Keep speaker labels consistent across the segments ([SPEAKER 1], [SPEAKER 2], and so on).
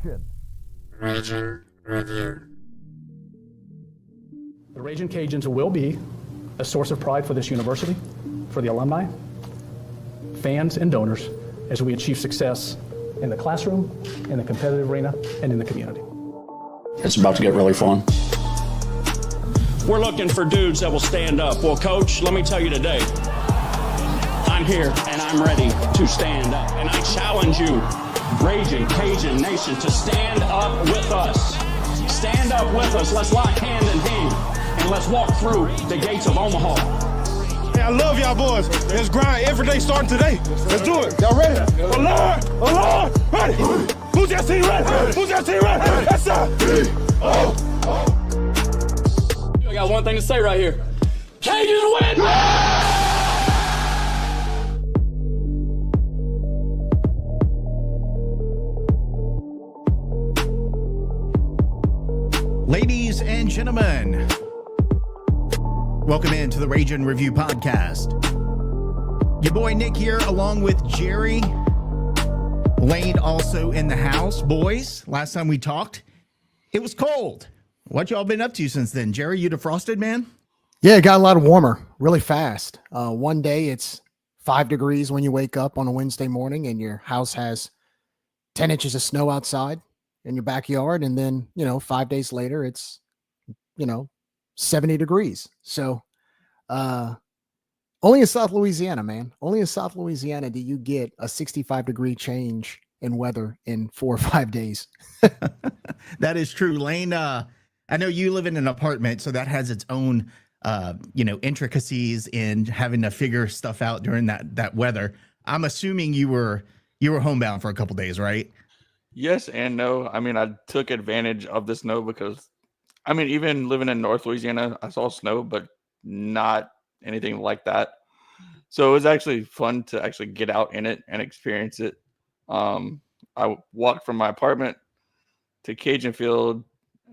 [SPEAKER 1] Action!
[SPEAKER 2] Region Review.
[SPEAKER 3] The Ragin' Cajuns will be a source of pride for this university, for the alumni, fans, and donors as we achieve success in the classroom, in the competitive arena, and in the community.
[SPEAKER 4] It's about to get really fun.
[SPEAKER 5] We're looking for dudes that will stand up. Well, Coach, let me tell you today, I'm here and I'm ready to stand up. And I challenge you, Ragin' Cajun Nation, to stand up with us. Stand up with us. Let's lock hand in hand and let's walk through the gates of Omaha.
[SPEAKER 6] Hey, I love y'all boys. Let's grind every day starting today. Let's do it. Y'all ready? Alert! Ready? Who's that team ready? Who's that team ready? That's up.
[SPEAKER 5] I got one thing to say right here. Cajuns win!
[SPEAKER 7] Ladies and gentlemen, welcome into the Ragin' Review podcast. Your boy Nick here, along with Jerry. Lane also in the house. Boys, last time we talked, it was cold. What y'all been up to since then? Jerry, you defrosted, man?
[SPEAKER 1] Yeah, it got a lot warmer really fast. One day it's 5 degrees when you wake up on a Wednesday morning and your house has 10 inches of snow outside in your backyard. And then, 5 days later, it's, 70 degrees. So only in South Louisiana, man. Only in South Louisiana do you get a 65-degree change in weather in 4 or 5 days.
[SPEAKER 7] That is true. Lane, I know you live in an apartment, so that has its own, intricacies in having to figure stuff out during that weather. I'm assuming you were homebound for a couple days, right?
[SPEAKER 8] Yes and no. I mean, I took advantage of the snow because, even living in North Louisiana, I saw snow, but not anything like that. So it was actually fun to actually get out in it and experience it. I walked from my apartment to Cajun Field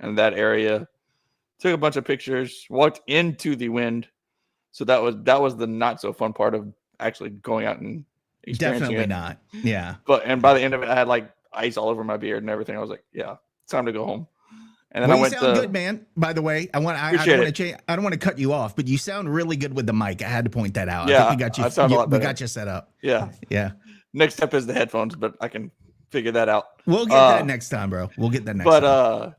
[SPEAKER 8] and that area, took a bunch of pictures, walked into the wind. So that was the not so fun part of actually going out and experiencing
[SPEAKER 7] Definitely
[SPEAKER 8] it.
[SPEAKER 7] not. Yeah.
[SPEAKER 8] And by the end of it, I had like ice all over my beard and everything. I was like, yeah, it's time to go home. And then
[SPEAKER 7] Well,
[SPEAKER 8] I went
[SPEAKER 7] you sound
[SPEAKER 8] to
[SPEAKER 7] good, man. By the way, I don't want to cut you off, but you sound really good with the mic. I had to point that out.
[SPEAKER 8] Yeah,
[SPEAKER 7] I think we got you set up.
[SPEAKER 8] Yeah.
[SPEAKER 7] Yeah.
[SPEAKER 8] Next step is the headphones, but I can figure that out.
[SPEAKER 7] We'll get that next time, bro. We'll get that next time.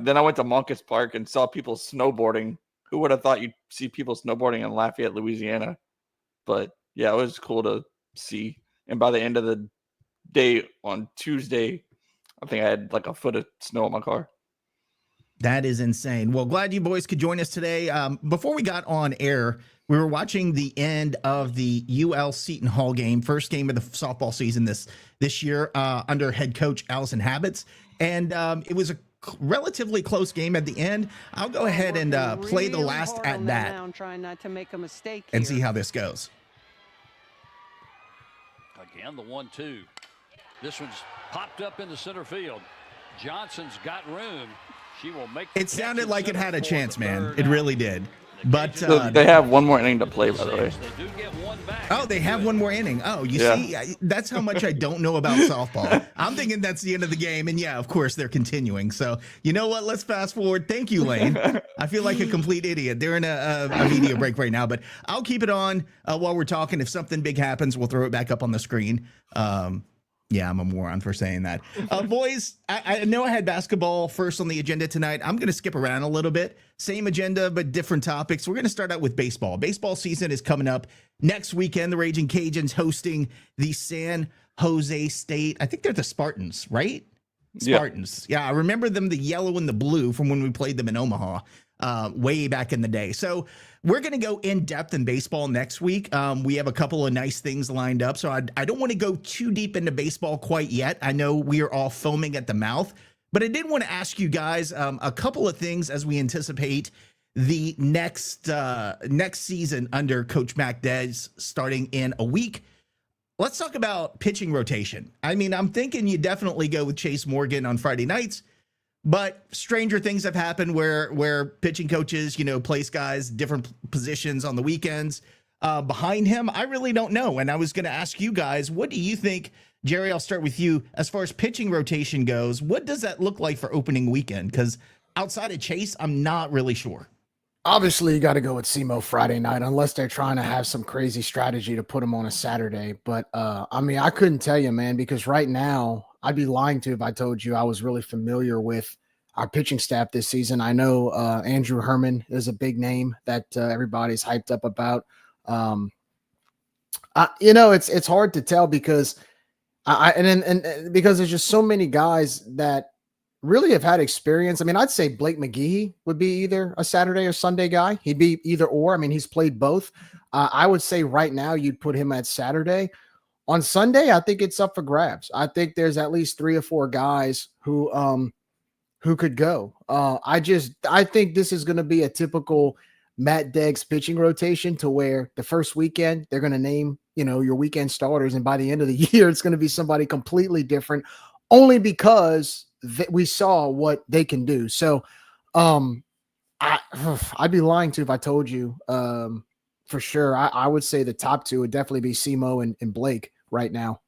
[SPEAKER 8] Then I went to Monkus Park and saw people snowboarding. Who would have thought you'd see people snowboarding in Lafayette, Louisiana? But yeah, it was cool to see. And by the end of the day on Tuesday, I think I had like a foot of snow on my car.
[SPEAKER 7] That is insane. Well, glad you boys could join us today. Before we got on air, we were watching the end of the UL Seton Hall game, first game of the softball season this year under head coach Allison Habits. And it was a relatively close game at the end. I'll go ahead and play the last at that
[SPEAKER 9] trying not to make a mistake
[SPEAKER 7] and see how this goes.
[SPEAKER 10] Again, the 1-2. This one's popped up into center field. Johnson's got room. She will make.
[SPEAKER 7] It sounded like it had a chance, man. It really did. But
[SPEAKER 8] so they have one more inning to play, by the way.
[SPEAKER 7] Oh, they have one more inning. Oh, you see, that's how much I don't know about softball. I'm thinking that's the end of the game. And yeah, of course, they're continuing. So you know what? Let's fast forward. Thank you, Lane. I feel like a complete idiot. They're in a media break right now, but I'll keep it on while we're talking. If something big happens, we'll throw it back up on the screen. Yeah, I'm a moron for saying that. Boys, I know I had basketball first on the agenda tonight. I'm going to skip around a little bit. Same agenda, but different topics. We're going to start out with baseball. Baseball season is coming up next weekend. The Ragin' Cajuns hosting the San Jose State. I think they're the Spartans, right? Spartans. Yeah, I remember them, the yellow and the blue from when we played them in Omaha way back in the day. So we're going to go in depth in baseball next week. We have a couple of nice things lined up. So I don't want to go too deep into baseball quite yet. I know we are all foaming at the mouth, but I did want to ask you guys a couple of things as we anticipate the next season under Coach Mac Dez starting in a week. Let's talk about pitching rotation. I mean, I'm thinking you definitely go with Chase Morgan on Friday nights, but stranger things have happened where pitching coaches, place guys different positions on the weekends behind him. I really don't know. And I was going to ask you guys, what do you think Jerry, I'll start with you. As far as pitching rotation goes, what does that look like for opening weekend? Because outside of Chase, I'm not really sure.
[SPEAKER 1] Obviously, you got to go with SEMO Friday night, unless they're trying to have some crazy strategy to put him on a Saturday. But I mean, I couldn't tell you, man, because right now I'd be lying to you if I told you I was really familiar with our pitching staff this season. I know Andrew Herman is a big name that everybody's hyped up about. It's hard to tell because because there's just so many guys that really have had experience. I mean, I'd say Blake McGehee would be either a Saturday or Sunday guy. He'd be either or. I mean, he's played both. I would say right now you'd put him at Saturday. On Sunday, I think it's up for grabs. I think there's at least 3 or 4 guys who could go. I think this is going to be a typical Matt Deggs pitching rotation to where the first weekend they're going to name, your weekend starters. And by the end of the year, it's going to be somebody completely different only because we saw what they can do. So I'd be lying to you if I told you for sure. I would say the top 2 would definitely be SEMO and Blake right now.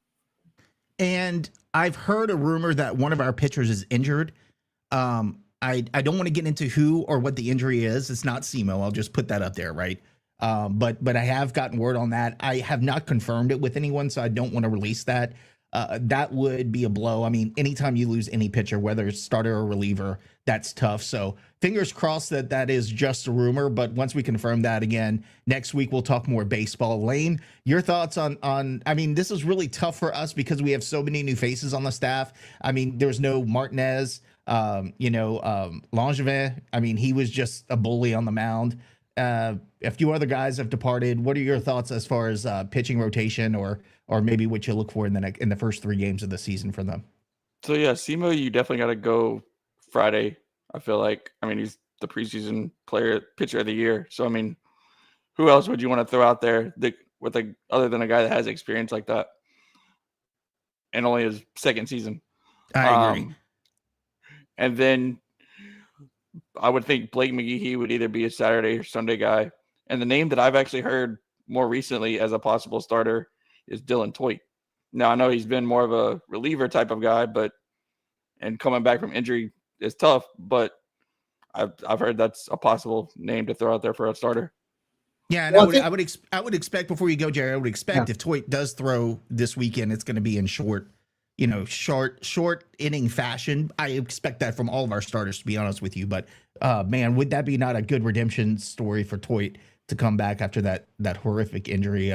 [SPEAKER 7] And I've heard a rumor that one of our pitchers is injured. I don't want to get into who or what the injury is. It's not SEMO. I'll just put that up there, right? But I have gotten word on that. I have not confirmed it with anyone, so I don't want to release that. That would be a blow. I mean, anytime you lose any pitcher, whether it's starter or reliever, that's tough. So fingers crossed that is just a rumor. But once we confirm that again, next week we'll talk more baseball. Lane, your thoughts on I mean, this is really tough for us because we have so many new faces on the staff. I mean, there's no Martinez, Langevin. I mean, he was just a bully on the mound. A few other guys have departed. What are your thoughts as far as pitching rotation or maybe what you look for in the first 3 games of the season from them?
[SPEAKER 8] So yeah, SEMO, you definitely got to go Friday. I feel like, I mean, he's the preseason pitcher of the year. So I mean, who else would you want to throw out there other than a guy that has experience like that, and only his second season?
[SPEAKER 7] I agree.
[SPEAKER 8] And then I would think Blake McGehee would either be a Saturday or Sunday guy. And the name that I've actually heard more recently as a possible starter is Dylan Toit. Now, I know he's been more of a reliever type of guy, and coming back from injury is tough, but I've heard that's a possible name to throw out there for a starter.
[SPEAKER 7] Yeah, and I would expect, before you go, Jerry, I would expect if Toit does throw this weekend, it's going to be in short inning fashion. I expect that from all of our starters, to be honest with you. But man, would that be not a good redemption story for Toit to come back after that horrific injury?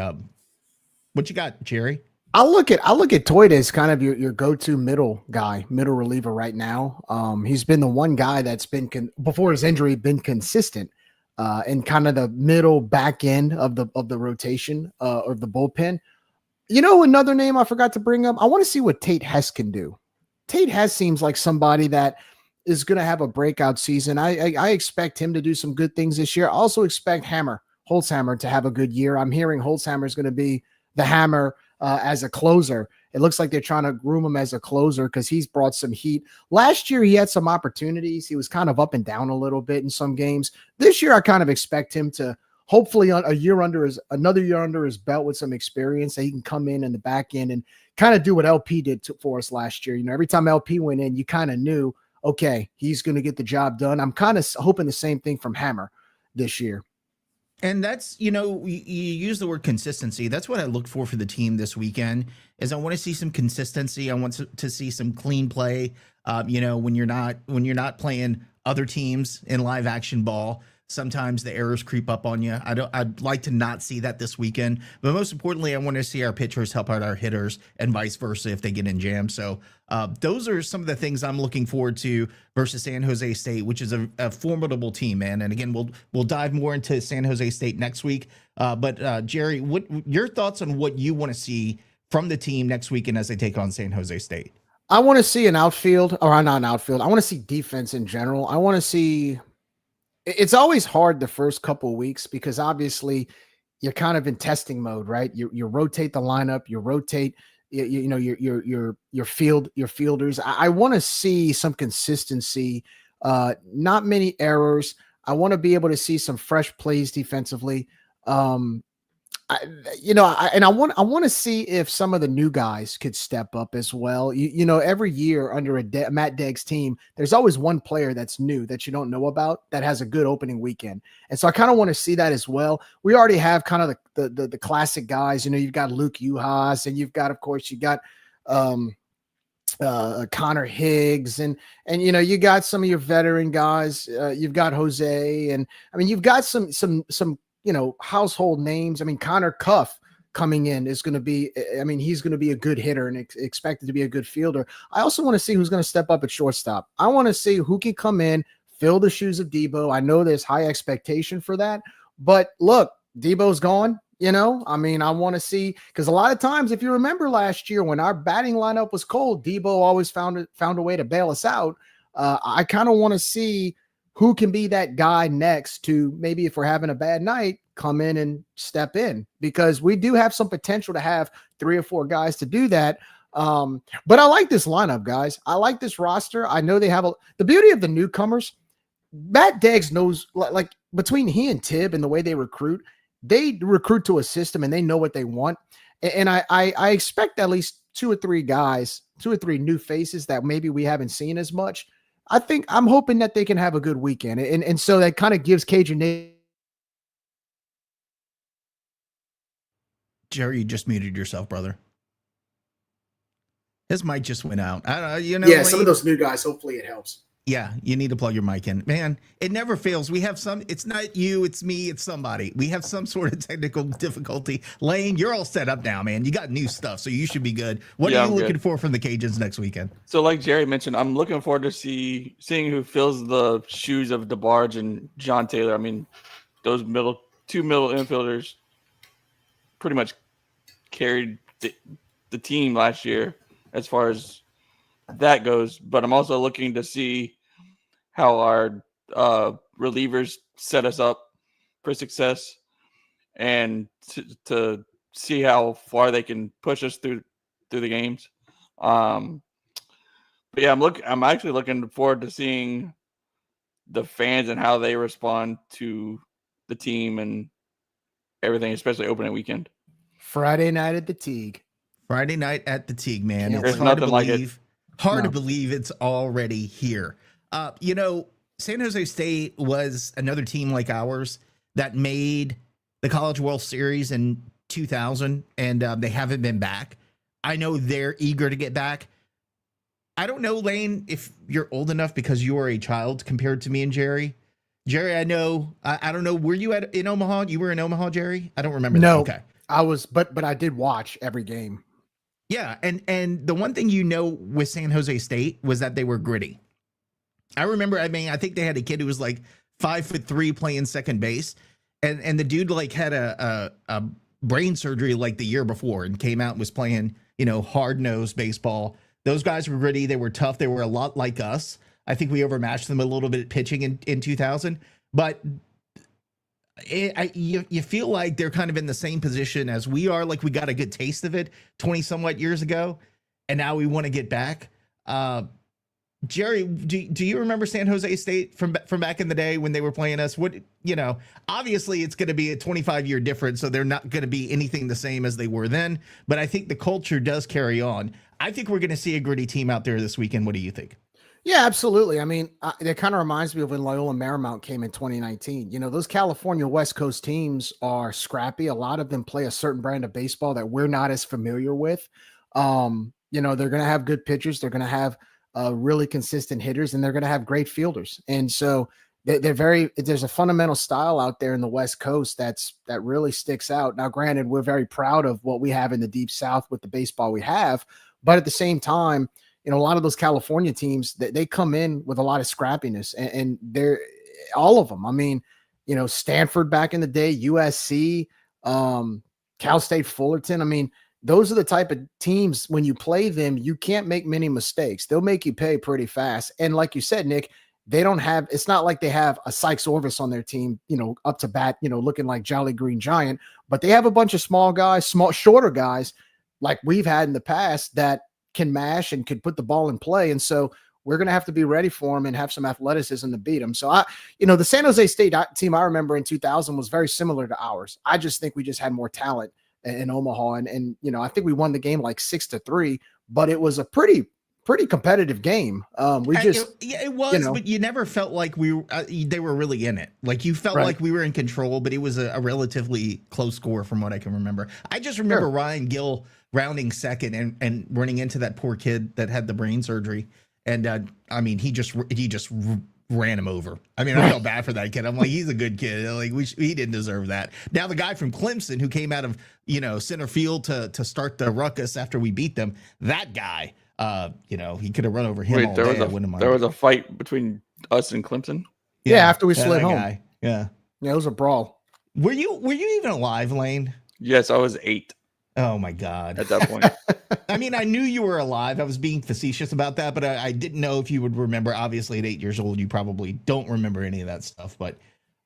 [SPEAKER 7] What you got, Jerry?
[SPEAKER 1] I look at Toit as kind of your go-to middle reliever right now. He's been the one guy that's been before his injury been consistent in kind of the middle back end of the rotation or the bullpen. Another name I forgot to bring up. I want to see what Tate Hess can do. Tate Hess seems like somebody that is going to have a breakout season. I expect him to do some good things this year. I also expect Holzhammer to have a good year. I'm hearing Holzhammer is going to be the hammer as a closer. It looks like they're trying to groom him as a closer because he's brought some heat. Last year, he had some opportunities. He was kind of up and down a little bit in some games. This year, I kind of expect him to hopefully another year under his belt with some experience, that he can come in the back end and kind of do what LP did for us last year. Every time LP went in, you kind of knew, okay, he's going to get the job done. I'm kind of hoping the same thing from Hammer this year.
[SPEAKER 7] And that's, you use the word consistency. That's what I look for the team this weekend. Is I want to see some consistency. I want to see some clean play. When you're not playing other teams in live action ball, sometimes the errors creep up on you. I'd like to not see that this weekend, but most importantly, I want to see our pitchers help out our hitters and vice versa if they get in jams. So those are some of the things I'm looking forward to versus San Jose State, which is a formidable team, man. And again, we'll dive more into San Jose State next week. But Jerry, what your thoughts on what you want to see from the team next weekend as they take on San Jose State?
[SPEAKER 1] I want to see not an outfield. I want to see defense in general. I want to see. It's always hard the first couple of weeks because obviously you're kind of in testing mode, right? You rotate the lineup, you rotate, your fielders. I want to see some consistency, not many errors. I want to be able to see some fresh plays defensively. I want to see if some of the new guys could step up as well. Every year under Matt Degg's team, there's always one player that's new that you don't know about that has a good opening weekend, and so I kind of want to see that as well. We already have kind of the classic guys. You've got Luke Uhas, and of course, you got Connor Higgs, and you got some of your veteran guys. You've got Jose, and I mean, you've got some household names. I mean, Connor Cuff coming in is going to be, he's going to be a good hitter and expected to be a good fielder. I also want to see who's going to step up at shortstop. I want to see who can come in, fill the shoes of Debo. I know there's high expectation for that, but look, Debo's gone. I want to see, because a lot of times, if you remember last year when our batting lineup was cold, Debo always found a way to bail us out. I kind of want to see who can be that guy next to, maybe if we're having a bad night, come in and step in, because we do have some potential to have 3 or 4 guys to do that. But I like this lineup, guys. I like this roster. I know they have the beauty of the newcomers. Matt Deggs knows, like between he and Tibb and the way they recruit to a system and they know what they want. And I expect at least 2 or 3 guys, 2 or 3 new faces that maybe we haven't seen as much. I'm hoping that they can have a good weekend. And so that kind of gives Cajun Nation.
[SPEAKER 7] Jerry, you just muted yourself, brother. His mic just went out.
[SPEAKER 1] Some of those new guys, hopefully it helps.
[SPEAKER 7] Yeah, you need to plug your mic in. Man, it never fails. We have it's not you, it's me, it's somebody. We have some sort of technical difficulty. Lane, you're all set up now, man. You got new stuff, so you should be good. What are you looking for from the Cajuns next weekend?
[SPEAKER 8] So like Jerry mentioned, I'm looking forward to seeing who fills the shoes of DeBarge and John Taylor. I mean, those two middle infielders pretty much carried the team last year as far as that goes, but I'm also looking to see how our relievers set us up for success, and to see how far they can push us through the games. But yeah, I'm actually looking forward to seeing the fans and how they respond to the team and everything, especially opening weekend.
[SPEAKER 1] Friday night at the Teague.
[SPEAKER 7] Friday night at the Teague, man.
[SPEAKER 8] There's nothing like it.
[SPEAKER 7] Hard to believe it's already here. San Jose State was another team like ours that made the College World Series in 2000, and they haven't been back. I know they're eager to get back. I don't know, Lane, if you're old enough because you are a child compared to me and Jerry. Jerry, I know. I don't know. Were you in Omaha? You were in Omaha, Jerry? I don't remember.
[SPEAKER 1] No,
[SPEAKER 7] that. Okay.
[SPEAKER 1] I was, but I did watch every game.
[SPEAKER 7] Yeah, and the one thing with San Jose State was that they were gritty. I remember, I think they had a kid who was like 5'3" playing second base, and the dude like had a brain surgery like the year before and came out and was playing, hard-nosed baseball. Those guys were gritty, they were tough, they were a lot like us. I think we overmatched them a little bit at pitching in 2000, but you feel like they're kind of in the same position as we are. Like we got a good taste of it 20 somewhat years ago, and now we want to get back. Jerry, do you remember San Jose State from back in the day when they were playing us? Obviously it's going to be a 25-year difference, so they're not going to be anything the same as they were then. But I think the culture does carry on. I think we're going to see a gritty team out there this weekend. What do you think?
[SPEAKER 1] Yeah, absolutely. I mean, it kind of reminds me of when Loyola Marymount came in 2019. Those California West Coast teams are scrappy. A lot of them play a certain brand of baseball that we're not as familiar with. They're going to have good pitchers. They're going to have really consistent hitters, and they're going to have great fielders. And so there's a fundamental style out there in the West Coast that really sticks out. Now, granted, we're very proud of what we have in the Deep South with the baseball we have, but at the same time, a lot of those California teams, they come in with a lot of scrappiness, and they're all of them. I mean, Stanford back in the day, USC, Cal State Fullerton. I mean, those are the type of teams, when you play them, you can't make many mistakes. They'll make you pay pretty fast. And like you said, Nick, it's not like they have a Sykes Orvis on their team, up to bat, looking like Jolly Green Giant, but they have a bunch of shorter guys like we've had in the past that can mash and could put the ball in play. And so we're going to have to be ready for them and have some athleticism to beat them. So the San Jose State team I remember in 2000 was very similar to ours. I just think we just had more talent in Omaha. And I think we won the game like 6-3, but it was a pretty competitive game.
[SPEAKER 7] It was, but you never felt like they were really in it. Like you felt like we were in control, but it was a relatively close score from what I can remember. I just remember Ryan Gill rounding second and running into that poor kid that had the brain surgery. And he just ran him over. I mean, I felt bad for that kid. I'm like, he's a good kid. Like he didn't deserve that. Now the guy from Clemson who came out of center field to start the ruckus after we beat them, that guy. He could have run over him.
[SPEAKER 8] Wait, there was a fight between us and Clemson.
[SPEAKER 1] Yeah, after we slid home.
[SPEAKER 7] Guy. Yeah,
[SPEAKER 1] it was a brawl.
[SPEAKER 7] Were you even alive, Lane?
[SPEAKER 8] Yes, I was 8.
[SPEAKER 7] Oh my God!
[SPEAKER 8] At that point,
[SPEAKER 7] I mean, I knew you were alive. I was being facetious about that, but I didn't know if you would remember. Obviously, at 8 years old, you probably don't remember any of that stuff. But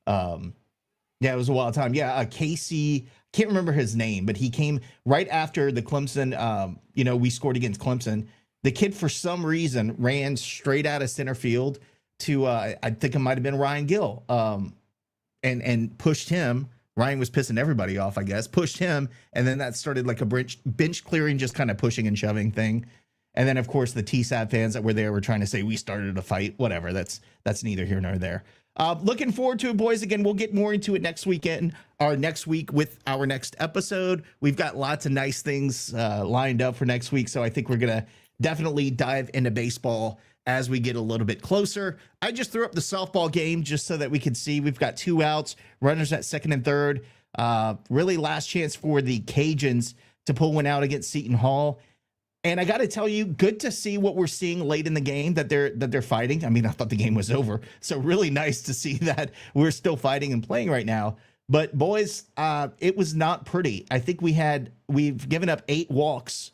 [SPEAKER 7] it was a wild time. Yeah, Casey. Can't remember his name, but he came right after the Clemson. We scored against Clemson. The kid, for some reason, ran straight out of center field to, I think it might have been Ryan Gill, and pushed him. Ryan was pissing everybody off, I guess, pushed him. And then that started like a bench clearing, just kind of pushing and shoving thing. And then, of course, the TSAB fans that were there were trying to say we started a fight. Whatever. That's neither here nor there. Looking forward to it, boys. Again, we'll get more into it next week with our next episode. We've got lots of nice things lined up for next week. So I think we're going to definitely dive into baseball as we get a little bit closer. I just threw up the softball game just so that we could see. We've got 2 outs, runners at second and third. Really last chance for the Cajuns to pull one out against Seton Hall. And I got to tell you, good to see what we're seeing late in the game, that they're fighting. I mean, I thought the game was over. So really nice to see that we're still fighting and playing right now. But boys, it was not pretty. I think we've given up 8 walks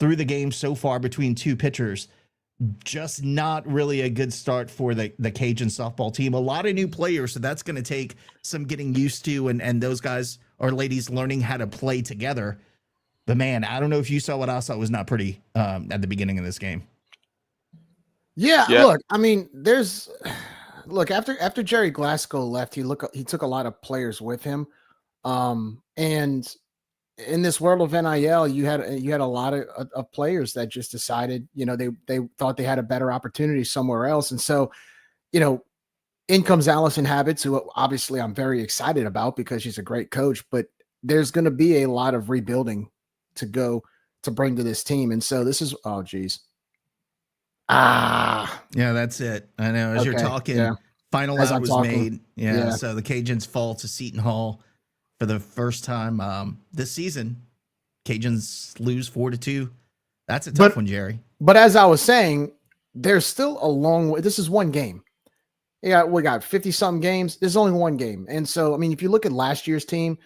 [SPEAKER 7] through the game so far between 2 pitchers. Just not really a good start for the Cajun softball team. A lot of new players, so that's going to take some getting used to, and those guys or ladies learning how to play together. But man, I don't know if you saw what I saw. It was not pretty at the beginning of this game.
[SPEAKER 1] Yeah. Look, I mean, after Jerry Glasgow left, he took a lot of players with him, and in this world of NIL, you had a lot of players that just decided, they thought they had a better opportunity somewhere else. And so, in comes Allison Habits, who obviously I'm very excited about because she's a great coach, but there's going to be a lot of rebuilding to bring to this team. And so this is, oh geez.
[SPEAKER 7] Yeah, that's it. I know. As you're talking, final out was made. Yeah. So the Cajuns fall to Seton Hall for the first time this season. Cajuns lose 4-2. That's a tough one, Jerry.
[SPEAKER 1] But as I was saying, there's still a long way. This is one game. Yeah, we got 50-something games. There's only one game. And so, I mean, if you look at last year's team,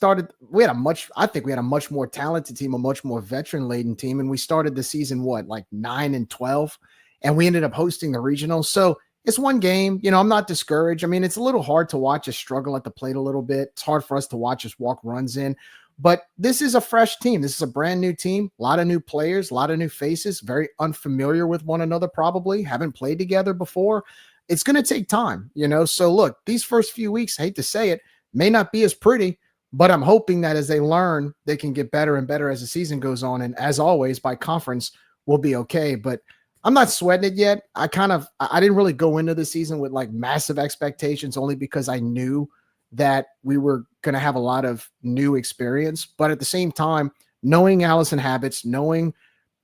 [SPEAKER 1] I think we had a much more talented team, a much more veteran-laden team. And we started the season, 9-12? And we ended up hosting the regional. So it's one game. I'm not discouraged. I mean, it's a little hard to watch us struggle at the plate a little bit. It's hard for us to watch us walk runs in. But this is a fresh team. This is a brand new team. A lot of new players, a lot of new faces, very unfamiliar with one another probably, haven't played together before. It's going to take time, So look, these first few weeks, I hate to say it, may not be as pretty, but I'm hoping that as they learn, they can get better and better as the season goes on. And as always, by conference, we'll be okay. But I'm not sweating it yet. I didn't really go into the season with massive expectations, only because I knew that we were going to have a lot of new experience. But at the same time, knowing Allison Habits, knowing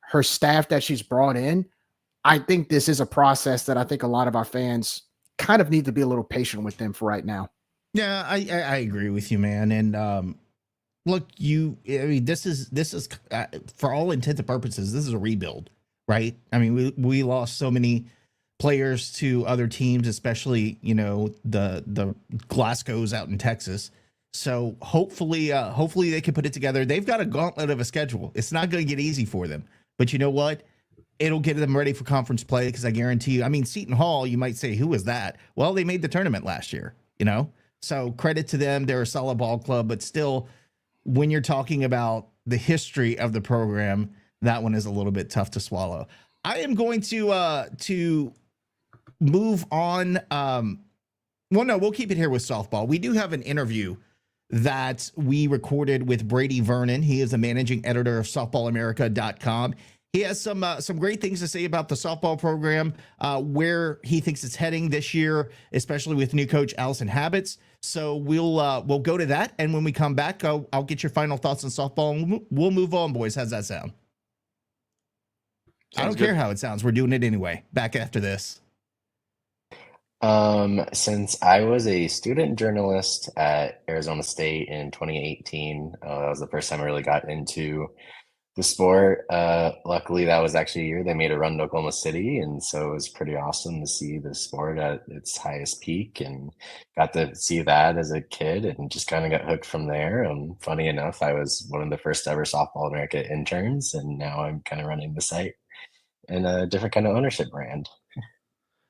[SPEAKER 1] her staff that she's brought in, I think this is a process that I think a lot of our fans kind of need to be a little patient with them for right now.
[SPEAKER 7] Yeah, I agree with you, man. And look, this is for all intents and purposes, this is a rebuild, right? I mean, we lost so many players to other teams, especially the Glasgow's out in Texas. So hopefully they can put it together. They've got a gauntlet of a schedule. It's not going to get easy for them, but you know what? It'll get them ready for conference play, because I guarantee you. I mean, Seton Hall, you might say, who was that? Well, they made the tournament last year. So credit to them. They're a solid ball club, but still, when you're talking about the history of the program, that one is a little bit tough to swallow. I am going to move on. Well, no, we'll keep it here with softball. We do have an interview that we recorded with Brady Vernon. He is the managing editor of softballamerica.com. He has some great things to say about the softball program, where he thinks it's heading this year, especially with new coach Allison Habits. So we'll go to that, and when we come back, I'll get your final thoughts on softball, and we'll move on, boys. How's that sound? I don't care how it sounds. We're doing it anyway. Back after this.
[SPEAKER 9] Since I was a student journalist at Arizona State in 2018, that was the first time I really got into the sport. Luckily, that was actually a year they made a run to Oklahoma City, and so it was pretty awesome to see the sport at its highest peak, and got to see that as a kid and just kind of got hooked from there. Funny enough, I was one of the first ever Softball America interns, and now I'm kind of running the site in a different kind of ownership brand.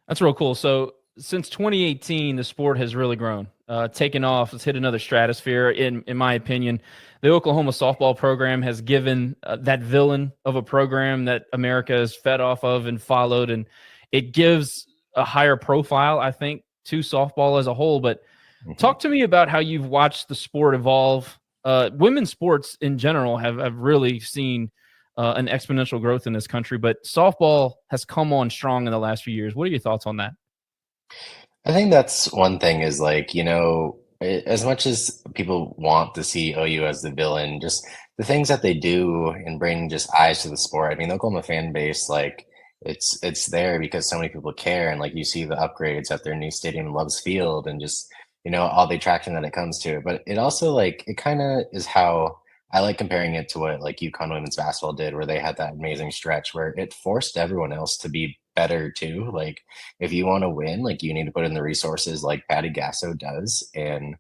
[SPEAKER 11] That's real cool. So since 2018, the sport has really grown, taken off. It's hit another stratosphere. In my opinion, the Oklahoma softball program has given that villain of a program that America has fed off of and followed, and it gives a higher profile, I think, to softball as a whole. But talk to me about how you've watched the sport evolve. Women's sports in general have really seen an exponential growth in this country, but softball has come on strong in the last few years. What are your thoughts on that?
[SPEAKER 9] I think that's one thing is like, as much as people want to see OU as the villain, just the things that they do and bring just eyes to the sport. I mean, the Oklahoma fan base, like it's there because so many people care. And like, you see the upgrades at their new stadium, Love's Field, and just, all the attraction that it comes to. But it also like, it kind of is how I like comparing it to what like UConn women's basketball did, where they had that amazing stretch where it forced everyone else to be better too. Like if you want to win, like you need to put in the resources like Patty Gasso does. And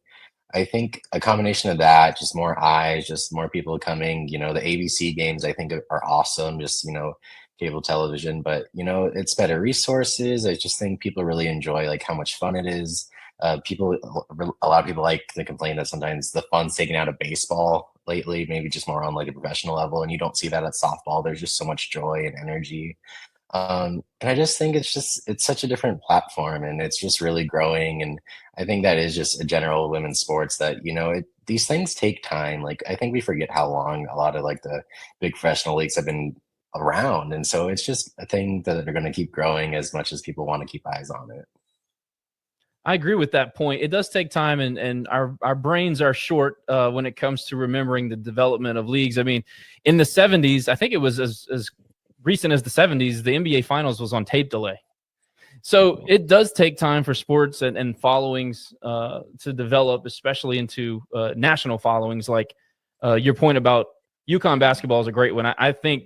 [SPEAKER 9] I think a combination of that, just more eyes, just more people coming, the ABC games I think are awesome, just, cable television, but it's better resources. I just think people really enjoy like how much fun it is. A lot of people like to complain that sometimes the fun's taken out of baseball lately, maybe just more on like a professional level. And you don't see that at softball. There's just so much joy and energy. And I just think it's such a different platform, and it's just really growing. And I think that is just a general women's sports that, these things take time. Like, I think we forget how long a lot of like the big professional leagues have been around. And so it's just a thing that they're going to keep growing as much as people want to keep eyes on it.
[SPEAKER 11] I agree with that point. It does take time, and our brains are short when it comes to remembering the development of leagues. I mean, in the 70s, I think it was as recent as the 70s, the NBA Finals was on tape delay. So it does take time for sports and followings to develop, especially into national followings. Like your point about UConn basketball is a great one. I think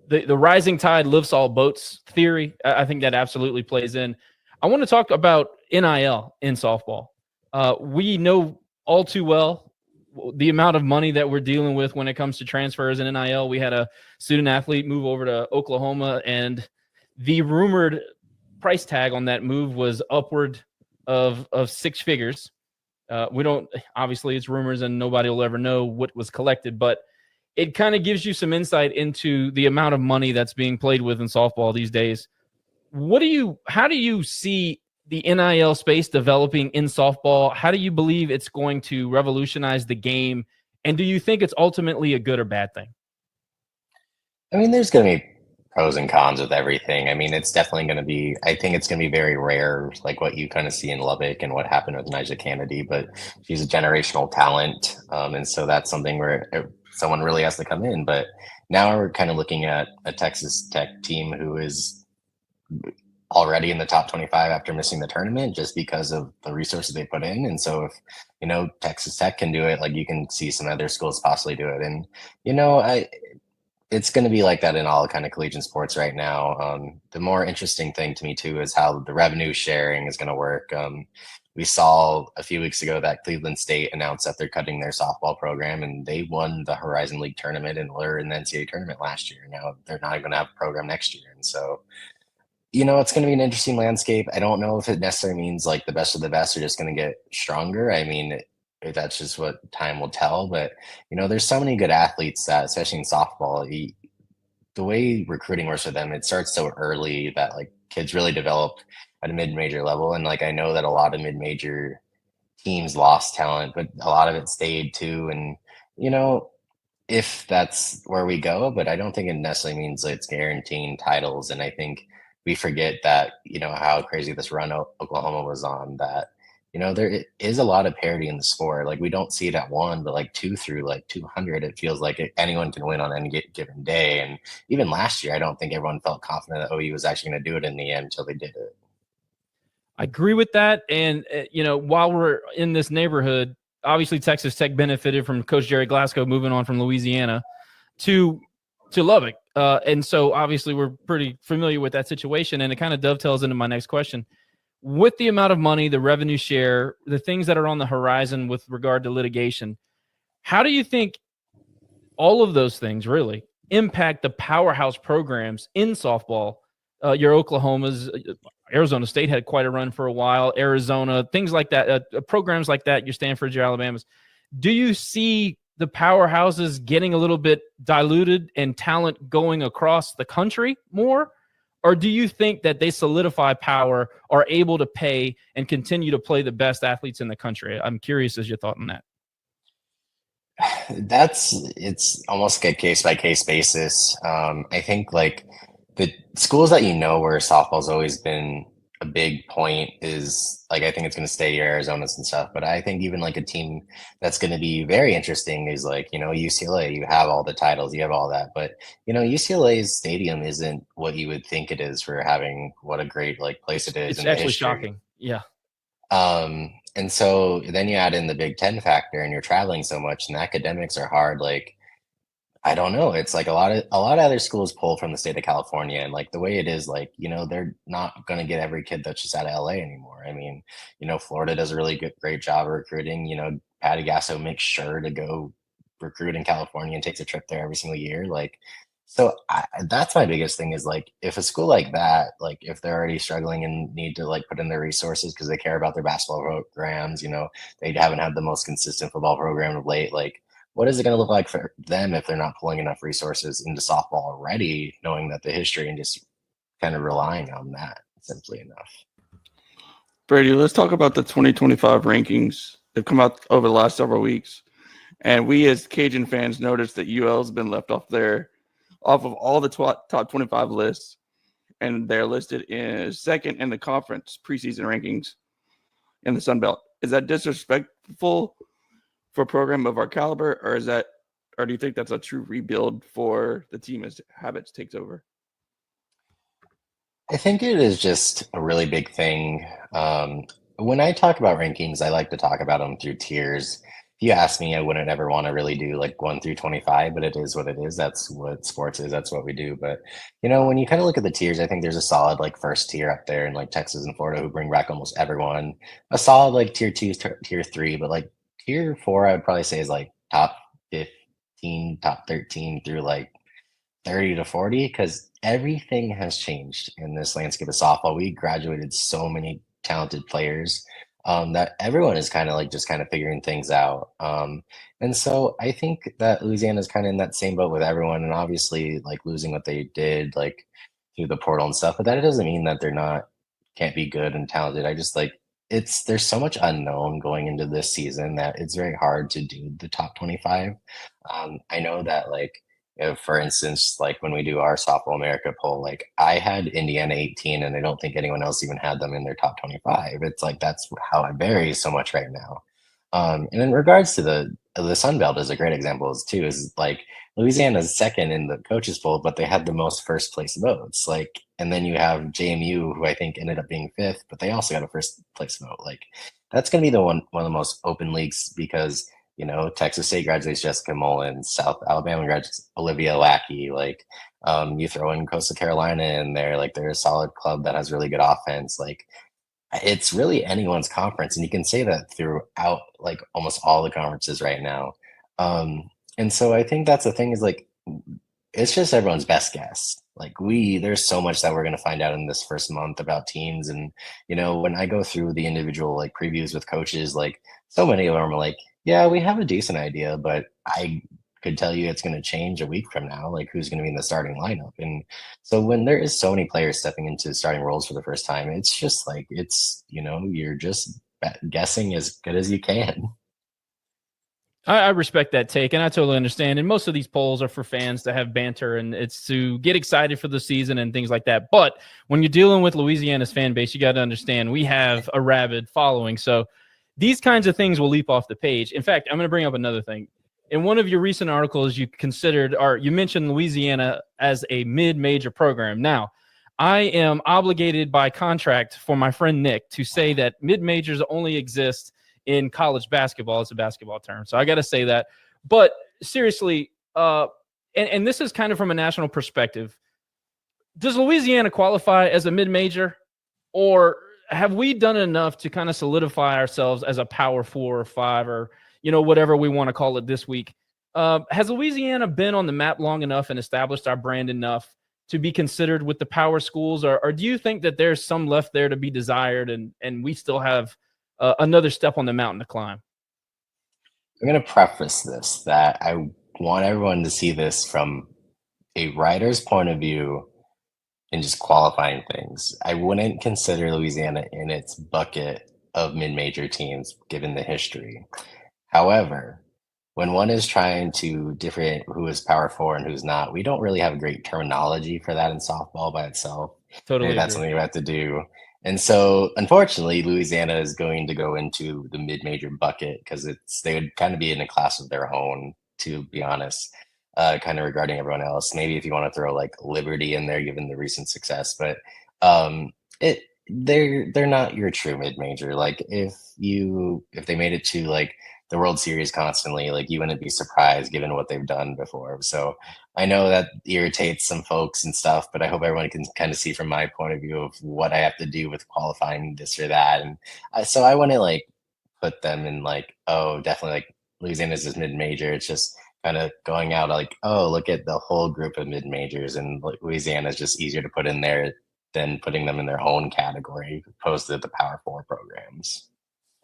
[SPEAKER 11] the rising tide lifts all boats theory. I think that absolutely plays in. I want to talk about NIL in softball. We know all too well the amount of money that we're dealing with when it comes to transfers and NIL. We had a student athlete move over to Oklahoma, and the rumored price tag on that move was upward of six figures. We don't, obviously it's rumors and nobody will ever know what was collected, but it kind of gives you some insight into the amount of money that's being played with in softball these days. How do you see the NIL space developing in softball? How do you believe it's going to revolutionize the game? And do you think it's ultimately a good or bad thing?
[SPEAKER 9] I mean, there's going to be pros and cons with everything. I mean, it's definitely going to be, I think it's going to be very rare, like what you kind of see in Lubbock and what happened with Nyjah Kennedy, but she's a generational talent. And so that's something where someone really has to come in. But now we're kind of looking at a Texas Tech team who is already in the top 25 after missing the tournament just because of the resources they put in. And so if, Texas Tech can do it, like you can see some other schools possibly do it. And, it's going to be like that in all kind of collegiate sports right now. The more interesting thing to me too is how the revenue sharing is going to work. We saw a few weeks ago that Cleveland State announced that they're cutting their softball program, and they won the Horizon League tournament and were in the NCAA tournament last year. Now they're not going to have a program next year. And so, it's going to be an interesting landscape. I don't know if it necessarily means like the best of the best are just going to get stronger. I mean, that's just what time will tell. But, there's so many good athletes that, especially in softball, the way recruiting works for them, it starts so early that like kids really develop at a mid-major level. And like I know that a lot of mid-major teams lost talent, but a lot of it stayed too. And you know, if that's where we go, but I don't think it necessarily means that it's guaranteeing titles. And I think we forget that, you know, how crazy this run Oklahoma was on, that, you know, there is a lot of parity in the sport. Like we don't see it at 1, but like 2 through like 200, it feels like anyone can win on any given day. And even last year, I don't think everyone felt confident that OU was actually going to do it in the end until they did it.
[SPEAKER 11] I agree with that. And, you know, while we're in this neighborhood, obviously Texas Tech benefited from Coach Jerry Glasgow moving on from Louisiana to Lubbock. And so obviously we're pretty familiar with that situation. And it kind of dovetails into my next question. With the amount of money, the revenue share, the things that are on the horizon with regard to litigation, how do you think all of those things really impact the powerhouse programs in softball? Your Oklahomas, Arizona State had quite a run for a while, Arizona, things like that, programs like that, your Stanfords, your Alabamas. Do you see the powerhouses getting a little bit diluted and talent going across the country more? Or do you think that they solidify power, are able to pay, and continue to play the best athletes in the country? I'm curious as your thought on that.
[SPEAKER 9] It's almost like a case-by-case basis. I think like the schools that, you know, where softball's always been a big point is like, I think it's going to stay your Arizonas and stuff. But I think even like a team that's going to be very interesting is like, you know, UCLA. You have all the titles, you have all that, but you know, UCLA's stadium isn't what you would think it is for having what a great like place it is.
[SPEAKER 11] It's actually shocking. Yeah.
[SPEAKER 9] And so then you add in the Big Ten factor, and you're traveling so much, and academics are hard. Like, I don't know. It's like a lot of other schools pull from the state of California, and like the way it is, like, you know, they're not going to get every kid that's just out of LA anymore. I mean, you know, Florida does a really great job of recruiting. You know, Patty Gasso makes sure to go recruit in California and takes a trip there every single year. Like, so that's my biggest thing is like, if a school like that, like if they're already struggling and need to like put in their resources because they care about their basketball programs, you know, they haven't had the most consistent football program of late, like, what is it going to look like for them if they're not pulling enough resources into softball already, knowing that the history and just kind of relying on that simply enough?
[SPEAKER 8] Brady, let's talk about the 2025 rankings. They've come out over the last several weeks, and we as Cajun fans noticed that UL has been left off of all the top 25 lists, and they're listed in second in the conference preseason rankings in the Sun Belt. Is that disrespectful for a program of our caliber, or do you think that's a true rebuild for the team as Habits takes over?
[SPEAKER 9] I think it is just a really big thing. When I talk about rankings, I like to talk about them through tiers. If you ask me, I wouldn't ever want to really do like 1 through 25, but it is what it is. That's what sports is. That's what we do. But, you know, when you kind of look at the tiers, I think there's a solid like first tier up there in like Texas and Florida who bring back almost everyone. A solid like tier 2, tier 3, but like tier 4, I would probably say is like top 15, top 13 through like 30 to 40, because everything has changed in this landscape of softball. We graduated so many talented players that everyone is kind of like just kind of figuring things out. And so I think that Louisiana is kind of in that same boat with everyone, and obviously like losing what they did like through the portal and stuff, but that doesn't mean that they're can't be good and talented. I just like, there's so much unknown going into this season that it's very hard to do the top 25. I know that like, if, for instance, like when we do our Softball America poll, like I had Indiana 18, and I don't think anyone else even had them in their top 25. It's like, that's how it varies so much right now. And in regards to the Sun Belt is a great example too, is like Louisiana's second in the coaches poll, but they had the most first place votes. Like, and then you have JMU, who I think ended up being 5th, but they also got a first place vote. Like, that's going to be the one of the most open leagues, because, you know, Texas State graduates Jessica Mullins, South Alabama graduates Olivia Lackey. Like, you throw in Coastal Carolina in there, like they're a solid club that has really good offense. Like, it's really anyone's conference, and you can say that throughout like almost all the conferences right now. And so I think that's the thing, is like, it's just everyone's best guess. Like, there's so much that we're going to find out in this first month about teams. And, you know, when I go through the individual like previews with coaches, like so many of them are like, yeah, we have a decent idea, but I could tell you it's going to change a week from now, like who's going to be in the starting lineup. And so when there is so many players stepping into starting roles for the first time, it's just like, it's, you're just guessing as good as you can.
[SPEAKER 11] I respect that take, and I totally understand. And most of these polls are for fans to have banter, and it's to get excited for the season and things like that. But when you're dealing with Louisiana's fan base, you got to understand we have a rabid following. So these kinds of things will leap off the page. In fact, I'm going to bring up another thing. In one of your recent articles, you mentioned Louisiana as a mid-major program. Now, I am obligated by contract for my friend Nick to say that mid-majors only exist in college basketball. It's a basketball term. So I got to say that. But seriously, and this is kind of from a national perspective, does Louisiana qualify as a mid-major, or have we done enough to kind of solidify ourselves as a Power 4 or 5 or, whatever we want to call it this week? Has Louisiana been on the map long enough and established our brand enough to be considered with the power schools, or do you think that there's some left there to be desired and we still have another step on the mountain to climb?
[SPEAKER 9] I'm going to preface this that I want everyone to see this from a writer's point of view and just qualifying things. I wouldn't consider Louisiana in its bucket of mid-major teams given the history. However, when one is trying to differentiate who is Power 4 and who's not, we don't really have a great terminology for that in softball by itself.
[SPEAKER 11] Totally.
[SPEAKER 9] Maybe that's something we have to do. And so, unfortunately, Louisiana is going to go into the mid-major bucket because they would kind of be in a class of their own, to be honest, kind of regarding everyone else. Maybe if you want to throw like Liberty in there, given the recent success, but they're not your true mid-major. Like if they made it to like the World Series constantly, like you wouldn't be surprised given what they've done before. So I know that irritates some folks and stuff, but I hope everyone can kind of see from my point of view of what I have to do with qualifying this or that. And so I want to like put them in like, oh, definitely like Louisiana's is mid-major. It's just kind of going out like, oh, look at the whole group of mid-majors, and like Louisiana is just easier to put in there than putting them in their own category opposed to the Power 4 programs.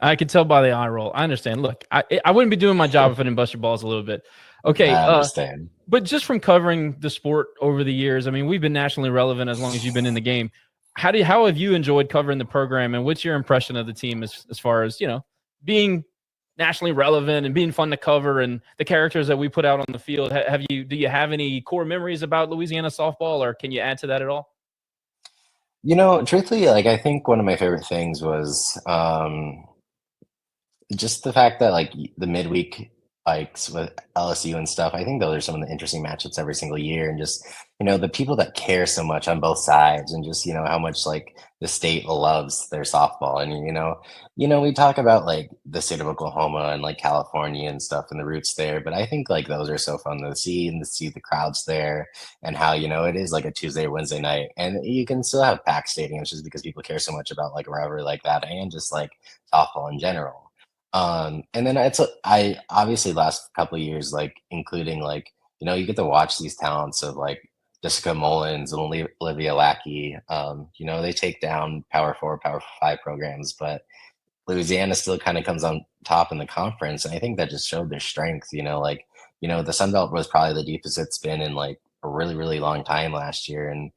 [SPEAKER 11] I can tell by the eye roll. I understand. Look, I wouldn't be doing my job if I didn't bust your balls a little bit. Okay.
[SPEAKER 9] I understand.
[SPEAKER 11] But just from covering the sport over the years, I mean, we've been nationally relevant as long as you've been in the game. How have you enjoyed covering the program, and what's your impression of the team as far as, being nationally relevant and being fun to cover and the characters that we put out on the field? Do you have any core memories about Louisiana softball, or can you add to that at all?
[SPEAKER 9] Truthfully, like I think one of my favorite things was just the fact that like the midweek hikes with LSU and stuff. I think those are some of the interesting matchups every single year, and just the people that care so much on both sides, and just how much like the state loves their softball. And we talk about like the state of Oklahoma and like California and stuff and the roots there, but I think like those are so fun to see, and to see the crowds there, and how it is like a Tuesday or Wednesday night, and you can still have packed stadiums just because people care so much about like a rivalry like that, and just like softball in general. And then I obviously last couple of years, like including like, you get to watch these talents of like Jessica Mullins and Olivia Lackey. They take down Power 4, Power 5 programs, but Louisiana still kind of comes on top in the conference. And I think that just showed their strength, the Sun Belt was probably the deepest it's been in like a really, really long time last year. And,